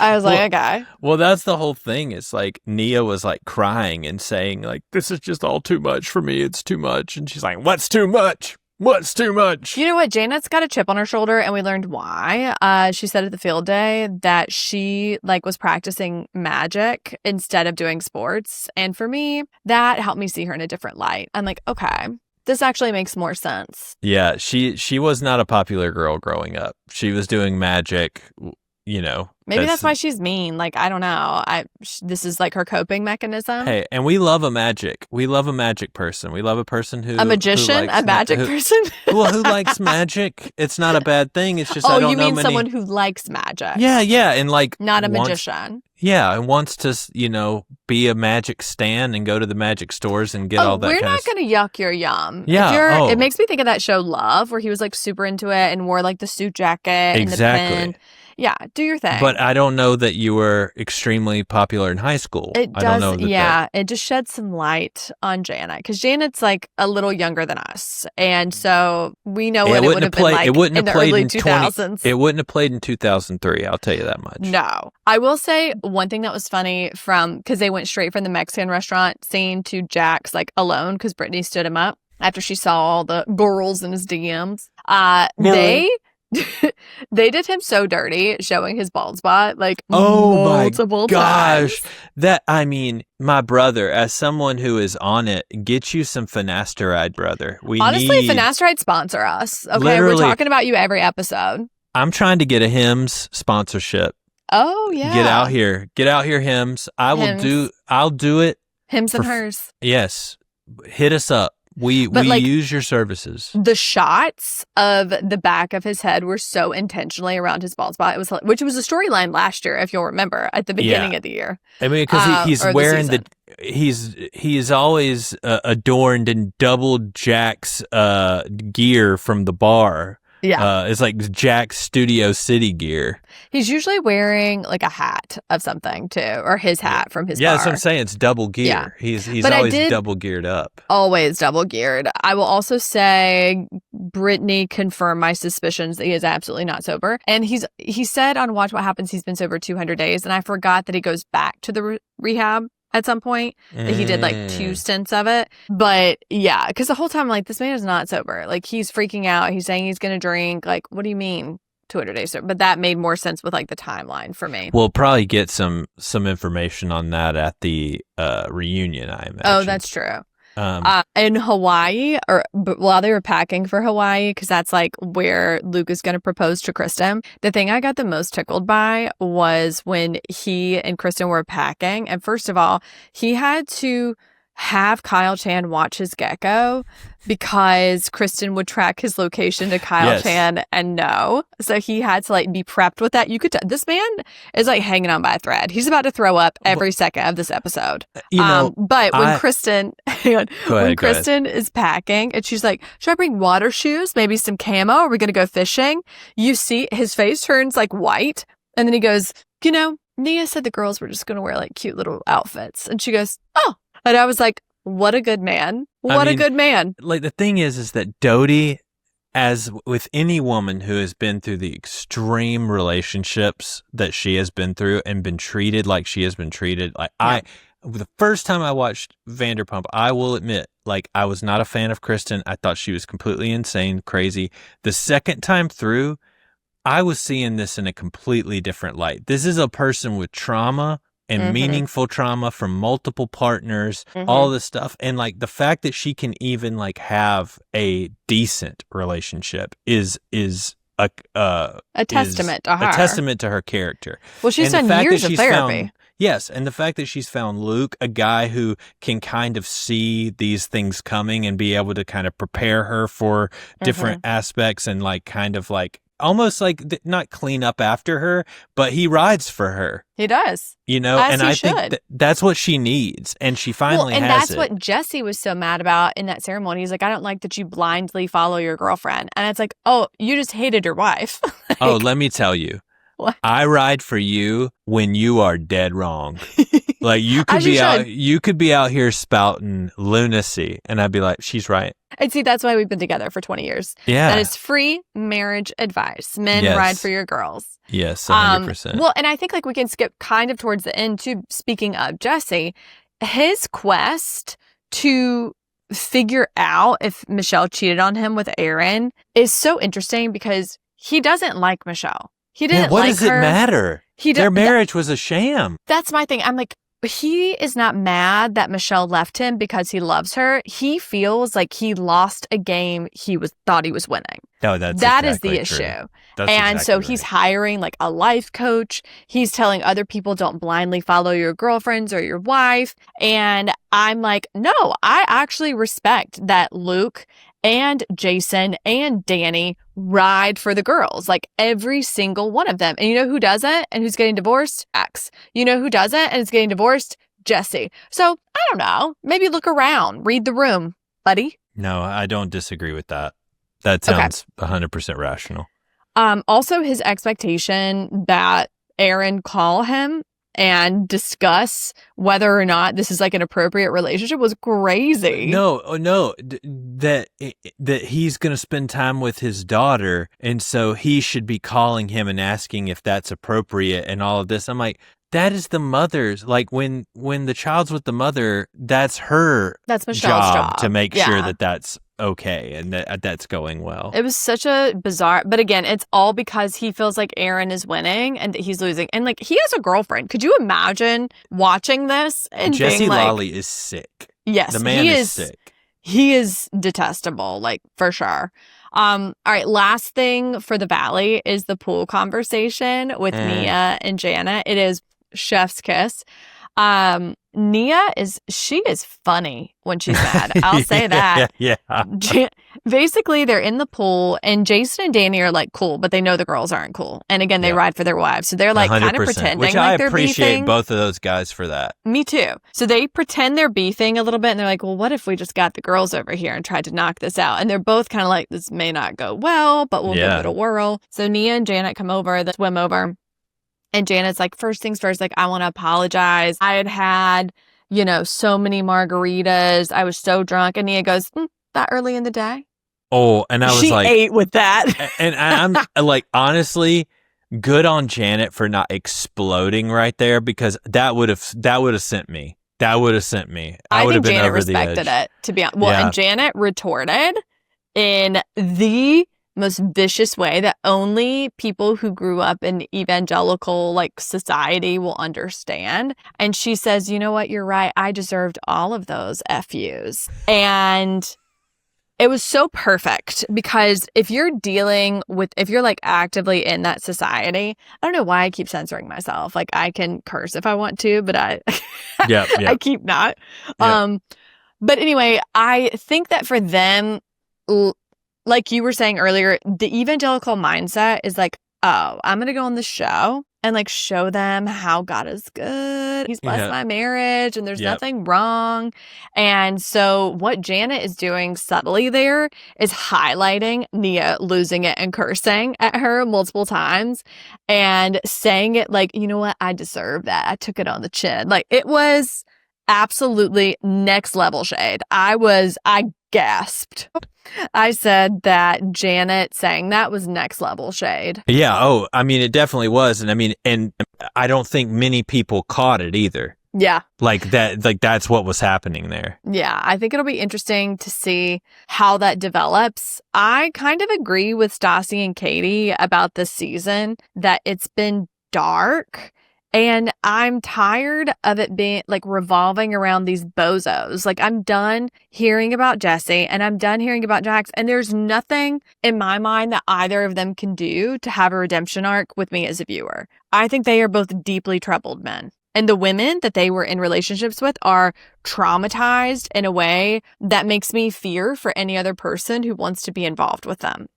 I was like, okay. Well, that's the whole thing. It's like Nia was like crying and saying like, this is just all too much for me. It's too much. And she's like, what's too much? What's too much? You know what? Janet's got a chip on her shoulder, and we learned why. She said at the field day that she like was practicing magic instead of doing sports. And for me, that helped me see her in a different light. I'm like, okay, this actually makes more sense. Yeah, she was not a popular girl growing up. She was doing magic, you know. Maybe that's why she's mean. Like, I don't know. This is like her coping mechanism. Hey, and we love a magic. We love a magic person. We love a person who... A magician? A magic person? Well, who likes magic? It's not a bad thing. It's just I don't know you mean someone who likes magic? Yeah, and like... Not a magician. Yeah, and wants to, you know, be a magic stan and go to the magic stores and get all that we're kind not going to yuck your yum. Yeah. It makes me think of that show Love, where he was like super into it and wore like the suit jacket and the pin. Yeah, do your thing. But I don't know that you were extremely popular in high school. It does, I don't know it just sheds some light on Janet, because Janet's like a little younger than us, and so we know what it would have been like in the early 2000s. It wouldn't have played in 2003, I'll tell you that much. No. I will say one thing that was funny because they went straight from the Mexican restaurant scene to Jack's like alone, because Brittany stood him up after she saw all the girls in his DMs. They did him so dirty, showing his bald spot like multiple times. That, I mean, my brother, as someone who is on it, get you some finasteride, brother. Honestly, finasteride sponsor us. Okay, Literally, we're talking about you every episode. I'm trying to get a Hims sponsorship. Oh yeah, get out here, Hims. I'll do it. Hims and hers. Yes, hit us up. We use your services. The shots of the back of his head were so intentionally around his bald spot. Which was a storyline last year, if you'll remember, at the beginning of the year. I mean, because he's wearing he's always adorned in double Jack's gear from the bar. Yeah. It's like Jack's Studio City gear. He's usually wearing like a hat of something too, or his hat from his bar. Yeah, that's what I'm saying. It's double gear. Yeah. He's always double geared up. Always double geared. I will also say Brittany confirmed my suspicions that he is absolutely not sober. And he said on Watch What Happens he's been sober 200 days. And I forgot that he goes back to the rehab at some point, that he did like 2 stints of it. But yeah, because the whole time I'm like, this man is not sober. Like, he's freaking out. He's saying he's going to drink. Like, what do you mean 200 days sober? But that made more sense with like the timeline for me. We'll probably get some information on that at the reunion, I imagine. Oh, that's true. In Hawaii, while they were packing for Hawaii, because that's like where Luke is going to propose to Kristen, the thing I got the most tickled by was when he and Kristen were packing. And first of all, he had to have Kyle Chan watch his gecko because Kristen would track his location to Kyle Chan and know. So he had to like be prepped with that. You could this man is like hanging on by a thread. He's about to throw up every second of this episode. But when Kristen Kristen is packing and she's like, should I bring water shoes? Maybe some camo? Are we going to go fishing? You see his face turns like white. And then he goes, Nia said the girls were just going to wear like cute little outfits. And she goes, oh. And I was like, what a good man. A good man. Like, the thing is that Dodie, as with any woman who has been through the extreme relationships that she has been through and been treated like she has been treated, the first time I watched Vanderpump, I will admit, like, I was not a fan of Kristen. I thought she was completely insane, crazy. The second time through, I was seeing this in a completely different light. This is a person with trauma and meaningful trauma from multiple partners, all this stuff. And like the fact that she can even like have a decent relationship is a testament to her. A testament to her character. Well, she's done years of therapy. Yes, and the fact that she's found Luke, a guy who can kind of see these things coming and be able to kind of prepare her for different aspects and like kind of like almost like not clean up after her, but he rides for her. He does. And I think that's what she needs. And she finally has it. And that's what Jesse was so mad about in that ceremony. He's like, I don't like that you blindly follow your girlfriend. And it's like, oh, you just hated your wife. Let me tell you. What? I ride for you when you are dead wrong. Like you could be out here spouting lunacy, and I'd be like, she's right. And see, that's why we've been together for 20 years. Yeah, that is free marriage advice. Men ride for your girls. Yes, 100%. Well, and I think like we can skip kind of towards the end too. Speaking of Jesse, his quest to figure out if Michelle cheated on him with Aaron is so interesting because he doesn't like Michelle. He didn't what like does her. It matter? Their marriage was a sham. That's my thing. I'm like, he is not mad that Michelle left him because he loves her. He feels like he lost a game thought he was winning. No, that is the issue. So he's hiring like a life coach. He's telling other people don't blindly follow your girlfriends or your wife. And I'm like, no, I actually respect that Luke and Jason and Danny ride for the girls, like every single one of them. And you know who doesn't and who's getting divorced? X. You know who doesn't and is getting divorced? Jesse. So I don't know. Maybe look around, read the room, buddy. No, I don't disagree with that. That sounds 100% rational. Also, his expectation that Aaron call him and discuss whether or not this is like an appropriate relationship was crazy. No, that he's going to spend time with his daughter, and so he should be calling him and asking if that's appropriate and all of this. I'm like, that is the mother's, like when the child's with the mother, that's Michelle's job to make sure that that's okay and that's going well. It was such a bizarre, but again, it's all because he feels like Aaron is winning and that he's losing. And like, he has a girlfriend. Could you imagine watching this and Jesse being like, Lally is sick. Yes, the man is sick. He is detestable, like for sure. All right, last thing for the Valley is the pool conversation with Nia and Jana. It is chef's kiss. Nia is funny when she's mad. I'll say that. Yeah. Basically, they're in the pool, and Jason and Danny are like cool, but they know the girls aren't cool. And again, they ride for their wives, so they're like kind of pretending which like I they're appreciate beefing. Both of those guys for that. Me too. So they pretend they're beefing a little bit, and they're like, "Well, what if we just got the girls over here and tried to knock this out?" And they're both kind of like, "This may not go well, but we'll give it a whirl." So Nia and Janet come over, they swim over. And Janet's like, first things first, like, I want to apologize. I had, so many margaritas. I was so drunk. And Nia goes, that early in the day? Oh, and I was she like... She ate with that. And I'm like, honestly, good on Janet for not exploding right there because that would have sent me. That would have sent me. I would have been Janet over the edge. respected it, to be honest. Well, and Janet retorted in the most vicious way that only people who grew up in evangelical like society will understand. And she says, you know what? You're right. I deserved all of those FUs. And it was so perfect because if you're like actively in that society, I don't know why I keep censoring myself. Like I can curse if I want to, but I keep not. Yep. But anyway, I think that for them, like you were saying earlier, the evangelical mindset is like, oh, I'm going to go on the show and like show them how God is good. He's blessed my marriage and there's nothing wrong. And so what Janet is doing subtly there is highlighting Nia losing it and cursing at her multiple times and saying it like, you know what? I deserve that. I took it on the chin. Like it was absolutely next level shade. I gasped. I said that Janet saying that was next level shade. Yeah. Oh, I mean, it definitely was. And I mean, and I don't think many people caught it either. Yeah. Like that, like that's what was happening there. Yeah. I think it'll be interesting to see how that develops. I kind of agree with Stassi and Katie about this season that it's been dark. And I'm tired of it being like revolving around these bozos. Like I'm done hearing about Jesse and I'm done hearing about Jax. And there's nothing in my mind that either of them can do to have a redemption arc with me as a viewer. I think they are both deeply troubled men. And the women that they were in relationships with are traumatized in a way that makes me fear for any other person who wants to be involved with them.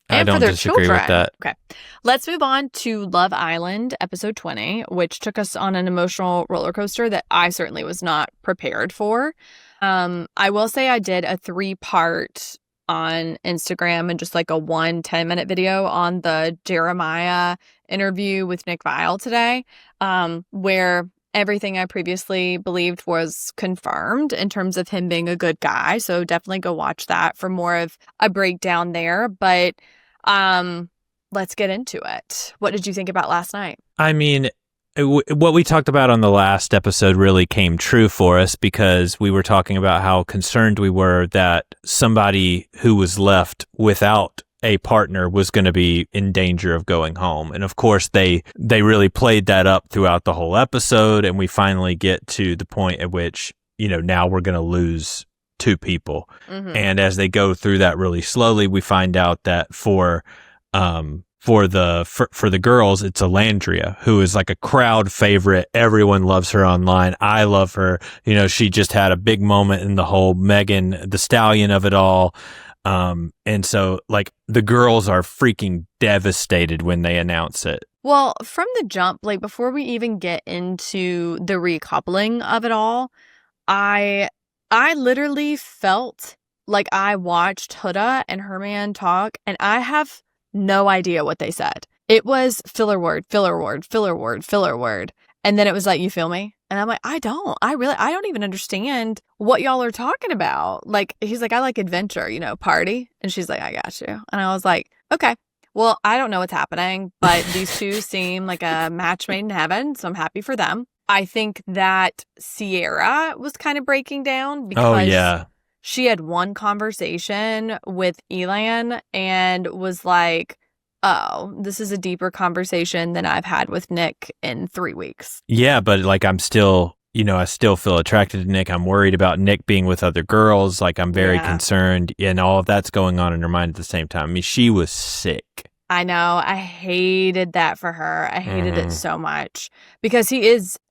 I don't disagree with that. Okay. Let's move on to Love Island, episode 20, which took us on an emotional roller coaster that I certainly was not prepared for. I will say I did a 3-part on Instagram and just like a 10-minute video on the Jeremiah interview with Nick Viall today, where everything I previously believed was confirmed in terms of him being a good guy. So definitely go watch that for more of a breakdown there. But let's get into it. What did you think about last night? I mean, what we talked about on the last episode really came true for us because we were talking about how concerned we were that somebody who was left without a partner was going to be in danger of going home. And of course, they really played that up throughout the whole episode. And we finally get to the point at which, you know, now we're going to lose 2 people. Mm-hmm. And as they go through that really slowly, we find out that for the girls, it's Alandria, who is like a crowd favorite. Everyone loves her online. I love her. You know, she just had a big moment in the whole Megan the Stallion of it all. And so like the girls are freaking devastated when they announce it. Well, from the jump, like before we even get into the recoupling of it all, I literally felt like I watched Huda and her man talk and I have no idea what they said. It was filler word, filler word, filler word, filler word. And then it was like, you feel me? And I'm like, I don't even understand what y'all are talking about. Like, he's like, I like adventure, you know, party. And she's like, I got you. And I was like, okay, well, I don't know what's happening, but these two seem like a match made in heaven. So I'm happy for them. I think that Sierra was kind of breaking down because she had one conversation with Elan and was like, oh, this is a deeper conversation than I've had with Nick in 3 weeks. Yeah, but like I'm still, you know, I still feel attracted to Nick. I'm worried about Nick being with other girls. Like I'm very concerned and all of that's going on in her mind at the same time. I mean, she was sick. I know. I hated that for her. I hated it so much because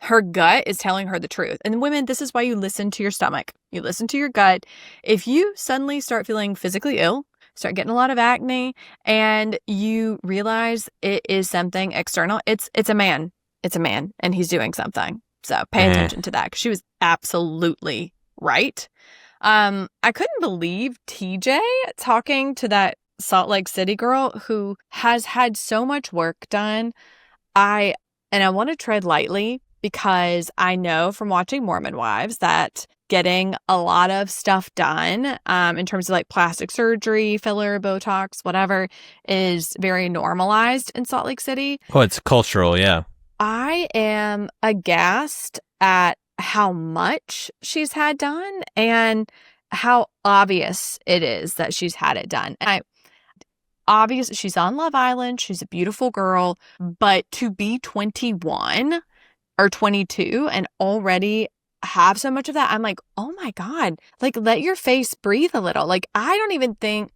her gut is telling her the truth. And women, this is why you listen to your stomach. You listen to your gut. If you suddenly start feeling physically ill, start getting a lot of acne, and you realize it is something external, it's a man. It's a man, and he's doing something. So pay attention to that because she was absolutely right. I couldn't believe TJ talking to that Salt Lake City girl who has had so much work done. I want to tread lightly because I know from watching Mormon Wives that getting a lot of stuff done in terms of like plastic surgery, filler, Botox, whatever, is very normalized in Salt Lake City. Oh, it's cultural, yeah. I am aghast at how much she's had done and how obvious it is that she's had it done. And obviously she's on Love Island. She's a beautiful girl. But to be 21 or 22 and already have so much of that, I'm like, oh my God, like let your face breathe a little. Like I don't even think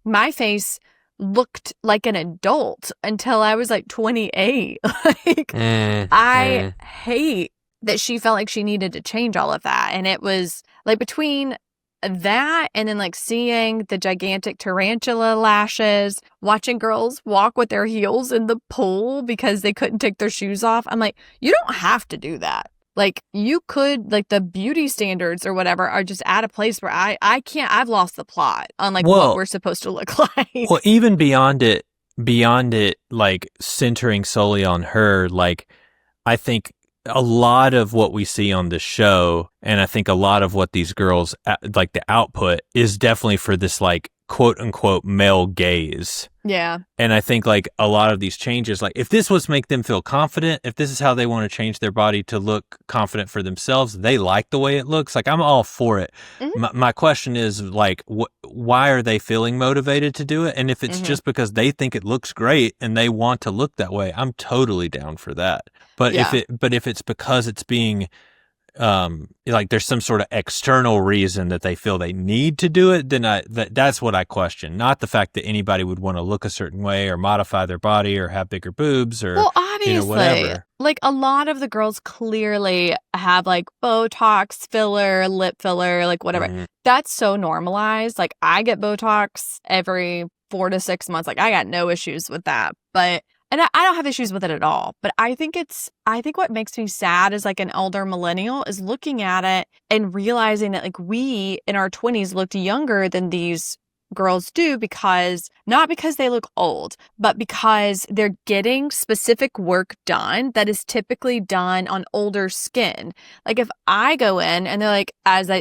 my face looked like an adult until I was like 28. Like I hate that she felt like she needed to change all of that. And it was like between that and then like seeing the gigantic tarantula lashes, watching girls walk with their heels in the pool because they couldn't take their shoes off. I'm like, you don't have to do that. Like you could, like the beauty standards or whatever are just at a place where I can't, I've lost the plot on like what we're supposed to look like. Well, even beyond it, like centering solely on her, like I think a lot of what we see on the show, and I think a lot of what these girls, like the output is definitely for this like quote unquote male gaze. Yeah. And I think like a lot of these changes, like if this was make them feel confident, if this is how they want to change their body to look confident for themselves, they like the way it looks. Like I'm all for it. Mm-hmm. My question is like, why are they feeling motivated to do it? And if it's just because they think it looks great and they want to look that way, I'm totally down for that. But if it's because it's being like there's some sort of external reason that they feel they need to do it, then that's what I question. Not the fact that anybody would want to look a certain way or modify their body or have bigger boobs or obviously, whatever. Like a lot of the girls clearly have like Botox, filler, lip filler, like whatever. Mm-hmm. That's so normalized. Like I get Botox every 4 to 6 months. Like I got no issues with that. And I don't have issues with it at all. But I think what makes me sad as like an elder millennial is looking at it and realizing that like we in our 20s looked younger than these girls do not because they look old, but because they're getting specific work done that is typically done on older skin. Like if I go in and they're like,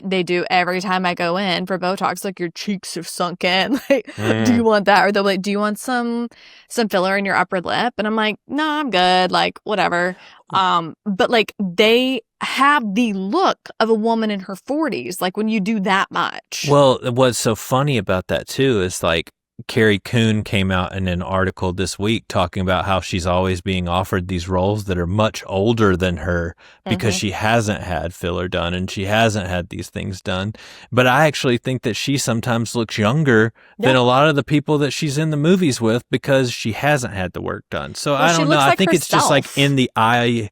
they do every time I go in for Botox, like your cheeks have sunk in. Like, do you want that? Or they'll be like, do you want some filler in your upper lip? And I'm like, no, I'm good. Like whatever. But like they have the look of a woman in her 40s, like when you do that much. Well, what's so funny about that too is like Carrie Coon came out in an article this week talking about how she's always being offered these roles that are much older than her because she hasn't had filler done and she hasn't had these things done. But I actually think that she sometimes looks younger than a lot of the people that she's in the movies with because she hasn't had the work done. So I don't know. I think it's just like in the eye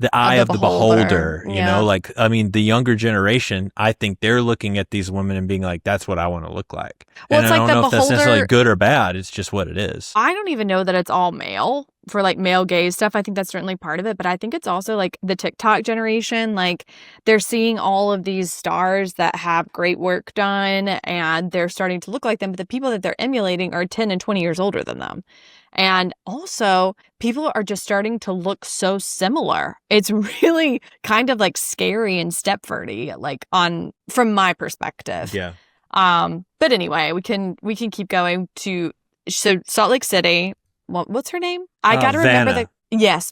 of the beholder, you know, like, I mean, the younger generation, I think they're looking at these women and being like, that's what I want to look like. Well, and I don't know if that's necessarily good or bad. It's just what it is. I don't even know that it's all male for like male gaze stuff. I think that's certainly part of it, but I think it's also like the TikTok generation. Like they're seeing all of these stars that have great work done and they're starting to look like them, but the people that they're emulating are 10 and 20 years older than them. And also, people are just starting to look so similar. It's really kind of like scary and Stepfordy, like from my perspective. Yeah. But anyway, we can keep going to Salt Lake City. What's her name? I got to remember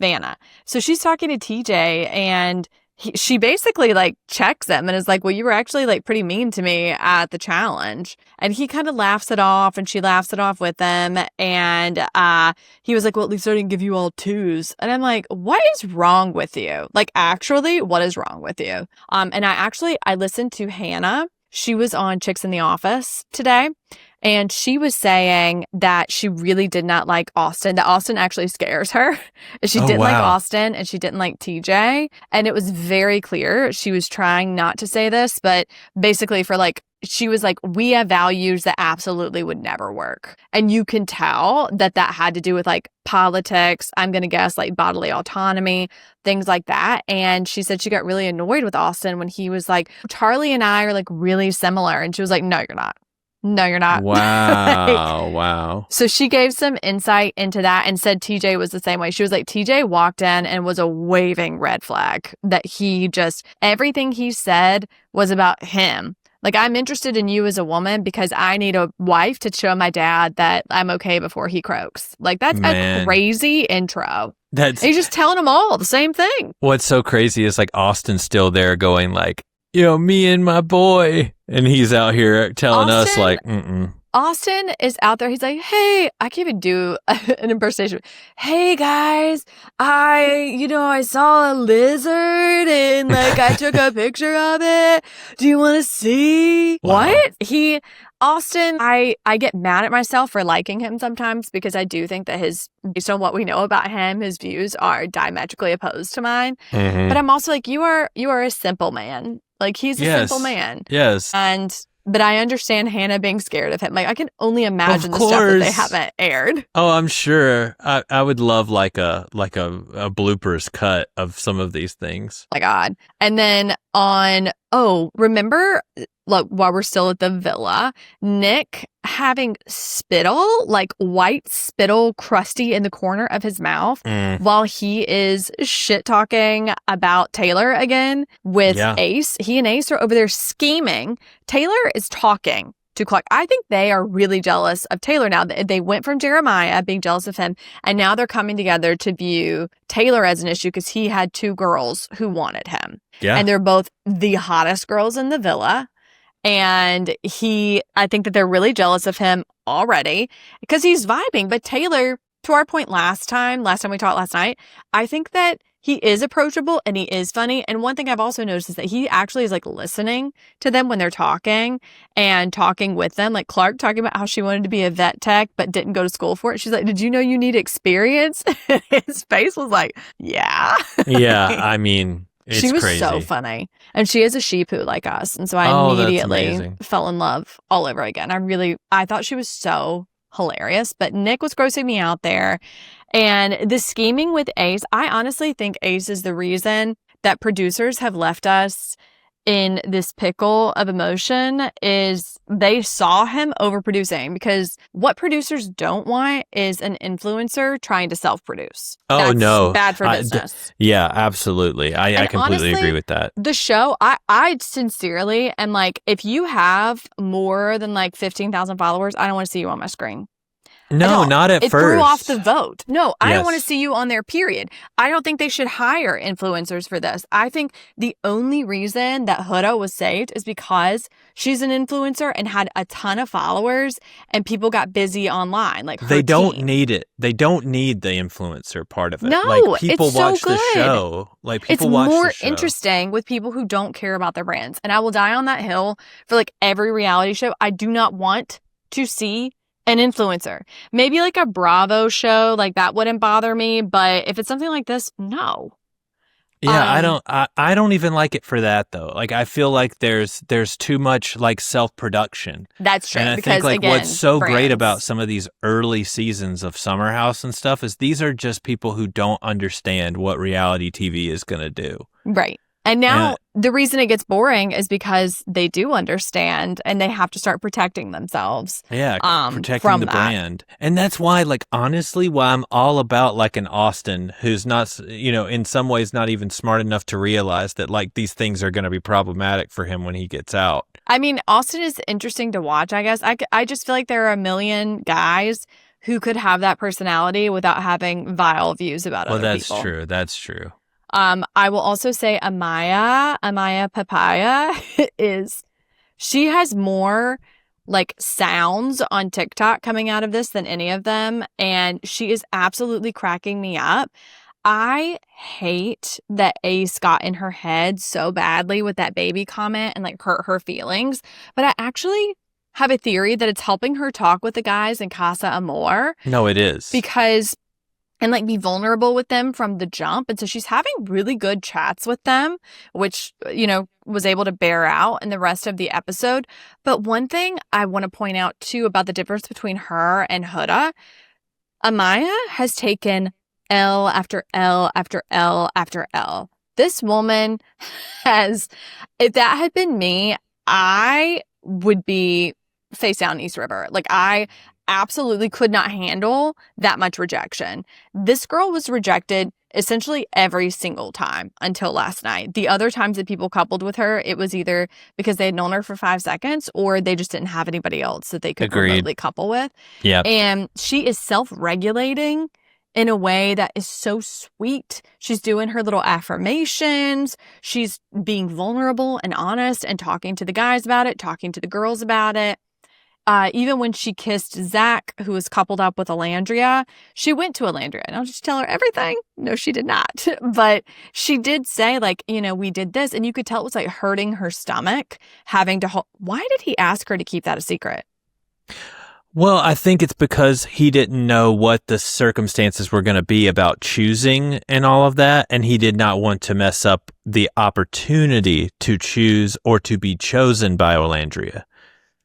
Vanna. So she's talking to TJ and she basically like checks him and is like, well, you were actually like pretty mean to me at the challenge. And he kind of laughs it off and she laughs it off with him. And he was like, well, at least I didn't give you all 2s. And I'm like, what is wrong with you? Like, actually, what is wrong with you? And I listened to Hannah. She was on Chicks in the Office today. And she was saying that she really did not like Austin, that Austin actually scares her. She didn't like Austin and she didn't like TJ. And it was very clear. She was trying not to say this, but basically she was like, we have values that absolutely would never work. And you can tell that had to do with like politics, I'm going to guess like bodily autonomy, things like that. And she said she got really annoyed with Austin when he was like, Charlie and I are like really similar. And she was like, no, you're not. No, you're not. Wow. Wow. So she gave some insight into that and said TJ was the same way. She was like, TJ walked in and was a waving red flag that everything he said was about him. Like, I'm interested in you as a woman because I need a wife to show my dad that I'm okay before he croaks. Like, that's a crazy intro. He's just telling them all the same thing. What's so crazy is like Austin's still there going like, me and my boy. And he's out here telling us like, Austin is out there. He's like, hey, I can't even do an impersonation. Hey guys, I saw a lizard and like I took a picture of it. Do you want to see? Wow. What? Austin, I get mad at myself for liking him sometimes because I do think that based on what we know about him, his views are diametrically opposed to mine. Mhm. But I'm also like, you are a simple man. Like he's a simple man. Yes. But I understand Hannah being scared of him. Like I can only imagine the Of stuff that they course. haven't aired. Oh, I'm sure. I would love like a bloopers cut of some of these things. My God. And then remember, like while we're still at the villa, Nick having spittle, like white spittle crusty in the corner of his mouth while he is shit talking about Taylor again with Ace. He and Ace are over there scheming. Taylor is talking to Clark. I think they are really jealous of Taylor now. They went from Jeremiah being jealous of him, and now they're coming together to view Taylor as an issue because he had 2 girls who wanted him. Yeah. And they're both the hottest girls in the villa. And I think that they're really jealous of him already because he's vibing. But Taylor, to our point last time we talked last night, I think that he is approachable and he is funny. And one thing I've also noticed is that he actually is like listening to them when they're talking and talking with them. Like Clark talking about how she wanted to be a vet tech but didn't go to school for it. She's like, did you know you need experience? His face was like, yeah. Yeah, I mean, she was crazy. So funny. And she is a sheepoo like us. And so I immediately fell in love all over again. I thought she was so hilarious, but Nick was grossing me out there. And the scheming with Ace, I honestly think Ace is the reason that producers have left us in this pickle of emotion is they saw him overproducing, because what producers don't want is an influencer trying to self-produce. Oh, that's no. Bad for business. Yeah, absolutely. I completely honestly, agree with that. The show, I sincerely am like, if you have more than like 15,000 followers, I don't want to see you on my screen. No, not at first. It threw off the vote. No, I don't want to see you on there, period. I don't think they should hire influencers for this. I think the only reason that Huda was saved is because she's an influencer and had a ton of followers and people got busy online. Like they don't need it. They don't need the influencer part of it. No, like people it's watch so good. The show. Like people it's watch more the show. Interesting with people who don't care about their brands. And I will die on that hill for like every reality show. I do not want to see an influencer. Maybe like a Bravo show, like that wouldn't bother me, but if it's something like this, no. Yeah, I don't even like it for that though. Like I feel like there's too much like self-production. That's true. And I think like what's so great about some of these early seasons of Summer House and stuff is these are just people who don't understand what reality TV is going to do. Right. And now the reason it gets boring is because they do understand and they have to start protecting themselves. Yeah, protecting the brand. And that's why, like, honestly, why I'm all about like an Austin who's not, in some ways not even smart enough to realize that like these things are going to be problematic for him when he gets out. I mean, Austin is interesting to watch, I guess. I just feel like there are a million guys who could have that personality without having vile views about other people. Well, that's true. That's true. I will also say Amaya Papaya she has more like sounds on TikTok coming out of this than any of them. And she is absolutely cracking me up. I hate that Ace got in her head so badly with that baby comment and like hurt her feelings. But I actually have a theory that it's helping her talk with the guys in Casa Amor. No, it is. And like be vulnerable with them from the jump. And so she's having really good chats with them, which, was able to bear out in the rest of the episode. But one thing I want to point out too about the difference between her and Huda, Amaya has taken L after L after L after L. This woman has, if that had been me, I would be face down East River. Like I absolutely could not handle that much rejection. This girl was rejected essentially every single time until last night. The other times that people coupled with her, it was either because they had known her for 5 seconds or they just didn't have anybody else that they could remotely couple with. Yeah. And she is self-regulating in a way that is so sweet. She's doing her little affirmations. She's being vulnerable and honest and talking to the guys about it, talking to the girls about it. even when she kissed Zack, who was coupled up with Alandria, she went to Alandria. And I'll just tell her everything. No, she did not. But she did say, like, we did this. And you could tell it was like hurting her stomach, having to hold. Why did he ask her to keep that a secret? Well, I think it's because he didn't know what the circumstances were going to be about choosing and all of that. And he did not want to mess up the opportunity to choose or to be chosen by Alandria.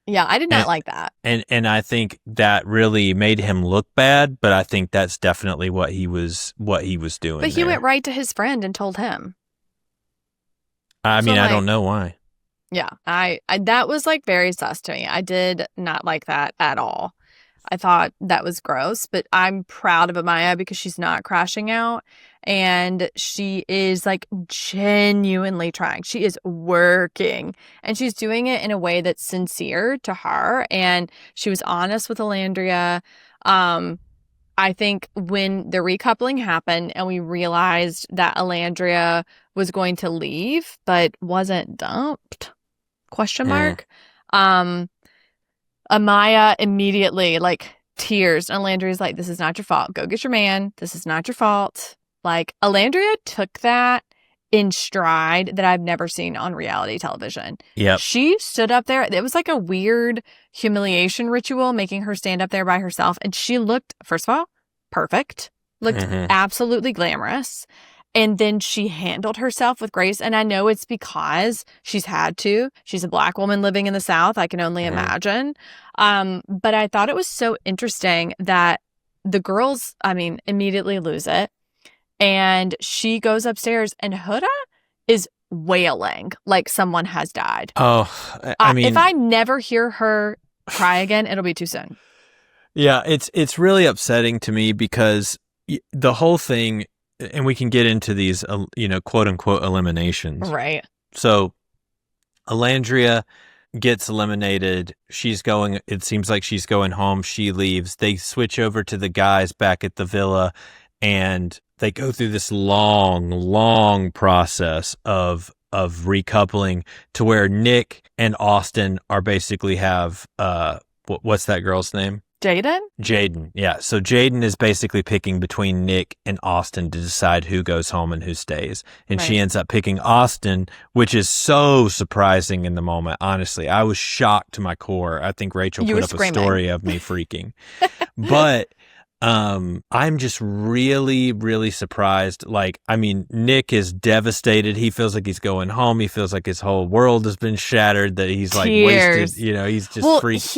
Yeah, I did not like that. And I think that really made him look bad, but I think that's definitely what he was doing. But he went right to his friend and told him. I mean, I don't know why. Yeah, I that was like very sus to me. I did not like that at all. I thought that was gross, but I'm proud of Amaya because she's not crashing out and she is like genuinely trying. She is working and she's doing it in a way that's sincere to her. And she was honest with Alandria. I think when the recoupling happened and we realized that Alandria was going to leave but wasn't dumped, ? Amaya immediately like tears and Alandria's like, this is not your fault. Go get your man. This is not your fault. Like Alandria took that in stride that I've never seen on reality television. Yeah. She stood up there. It was like a weird humiliation ritual, making her stand up there by herself. And she looked, first of all, perfect. Looked absolutely glamorous. And then she handled herself with grace. And I know it's because she's had to. She's a Black woman living in the South. I can only imagine. But I thought it was so interesting that the girls, immediately lose it. And she goes upstairs and Huda is wailing like someone has died. Oh, if I never hear her cry again, it'll be too soon. Yeah, it's really upsetting to me because the whole thing, and we can get into these, quote unquote eliminations. Right. So Alandria gets eliminated. It seems like she's going home. She leaves. They switch over to the guys back at the villa and they go through this long process of recoupling to where Nick and Austin are basically have, what's that girl's name? Jaden, yeah. So Jaden is basically picking between Nick and Austin to decide who goes home and who stays. And she ends up picking Austin, which is so surprising in the moment. Honestly, I was shocked to my core. I think Rachel put up a story of me freaking. But I'm just really, really surprised. Nick is devastated. He feels like he's going home. He feels like his whole world has been shattered, that he's like wasted. He's just freaked.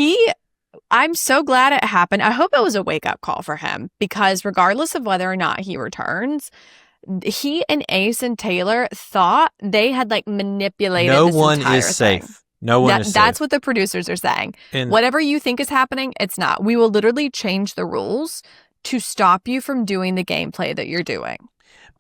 I'm so glad it happened. I hope it was a wake-up call for him because regardless of whether or not he returns, he and Ace and Taylor thought they had manipulated this entire thing. No one is safe. No one is safe. That's what the producers are saying. And whatever you think is happening, it's not. We will literally change the rules to stop you from doing the gameplay that you're doing.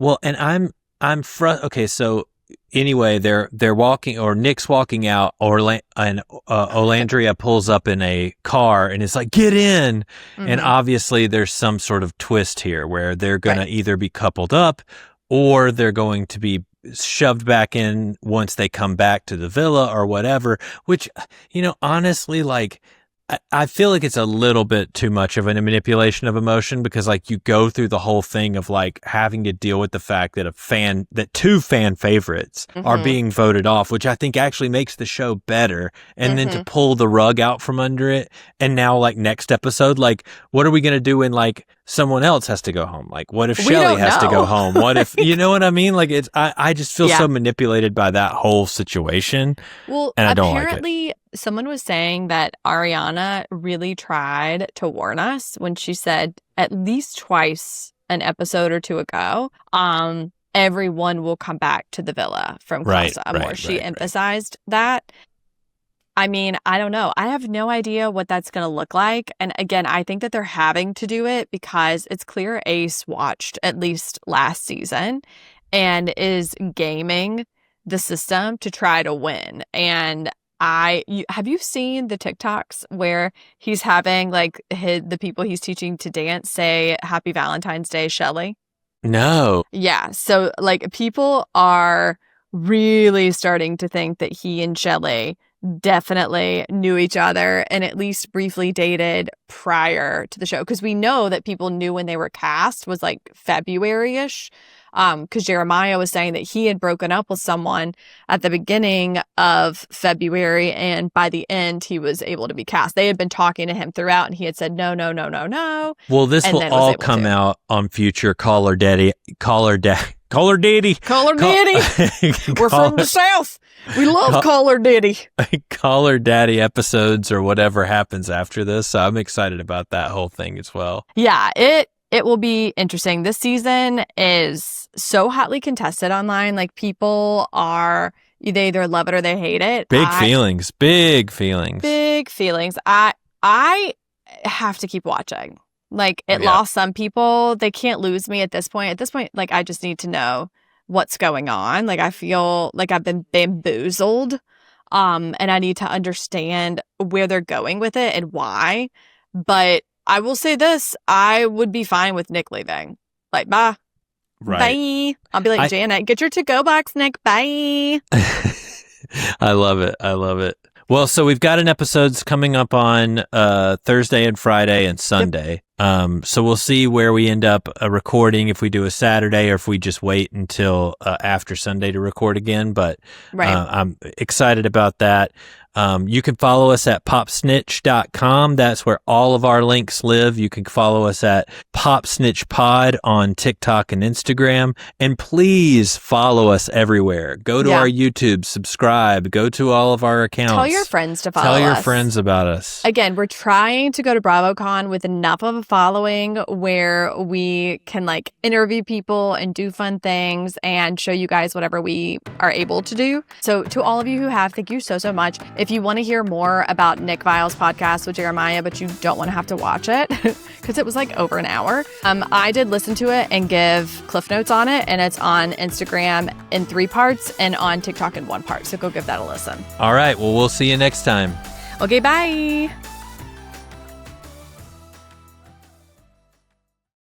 Well, and okay, so anyway, they're walking, or Nick's walking out, and Alandria pulls up in a car and it's like, get in. And obviously there's some sort of twist here where they're going to either be coupled up or they're going to be shoved back in once they come back to the villa or whatever, which, honestly, I feel like it's a little bit too much of a manipulation of emotion because you go through the whole thing of having to deal with the fact that two fan favorites are being voted off, which I think actually makes the show better. And then to pull the rug out from under it. And now next episode, what are we going to do when someone else has to go home? What if Shelly has to go home? What if, you know what I mean? I just feel so manipulated by that whole situation. Well, and I don't like it. Apparently someone was saying that Ariana really tried to warn us when she said at least twice an episode or two ago, everyone will come back to the villa from Casa Amor. She emphasized that. I don't know. I have no idea what that's going to look like. And again, I think that they're having to do it because it's clear Ace watched at least last season and is gaming the system to try to win. And have you seen the TikToks where he's having the people he's teaching to dance say Happy Valentine's Day, Shelly? No. Yeah. So people are really starting to think that he and Shelly definitely knew each other and at least briefly dated prior to the show. Because we know that people knew when they were cast was like February-ish. Because Jeremiah was saying that he had broken up with someone at the beginning of February, and by the end, he was able to be cast. They had been talking to him throughout, and he had said, no. Well, this will all come out on future Caller Daddy. We're from the South. We love Caller Daddy. Caller Daddy episodes or whatever happens after this. So I'm excited about that whole thing as well. Yeah, it will be interesting. This season is so hotly contested online. Like, people they either love it or they hate it. Big feelings. I have to keep watching. Like, it lost some people. They can't lose me at this point. At this point, like, I just need to know what's going on. Like, I feel like I've been bamboozled. And I need to understand where they're going with it and why. But I will say this, I would be fine with Nick leaving. Like, bye. Right. Bye. I'll be like, Janet, get your to-go box, Nick. Bye. I love it. Well, so we've got an episodes coming up on Thursday and Friday and Sunday. Yep. So we'll see where we end up recording, if we do a Saturday or if we just wait until after Sunday to record again. But I'm excited about that. You can follow us at popsnitch.com. That's where all of our links live. You can follow us at Pop Snitch Pod on TikTok and Instagram. And please follow us everywhere. Go to our YouTube, subscribe, go to all of our accounts. Tell your friends to follow us. Tell your friends about us. Again, we're trying to go to BravoCon with enough of a following where we can like interview people and do fun things and show you guys whatever we are able to do. So to all of you who have, thank you so much. If you want to hear more about Nick Viall's podcast with Jeremiah, but you don't want to have to watch it because it was like over an hour, I did listen to it and give cliff notes on it, and it's on Instagram in 3 parts and on TikTok in 1 part. So go give that a listen. All right. Well, we'll see you next time. Okay, bye.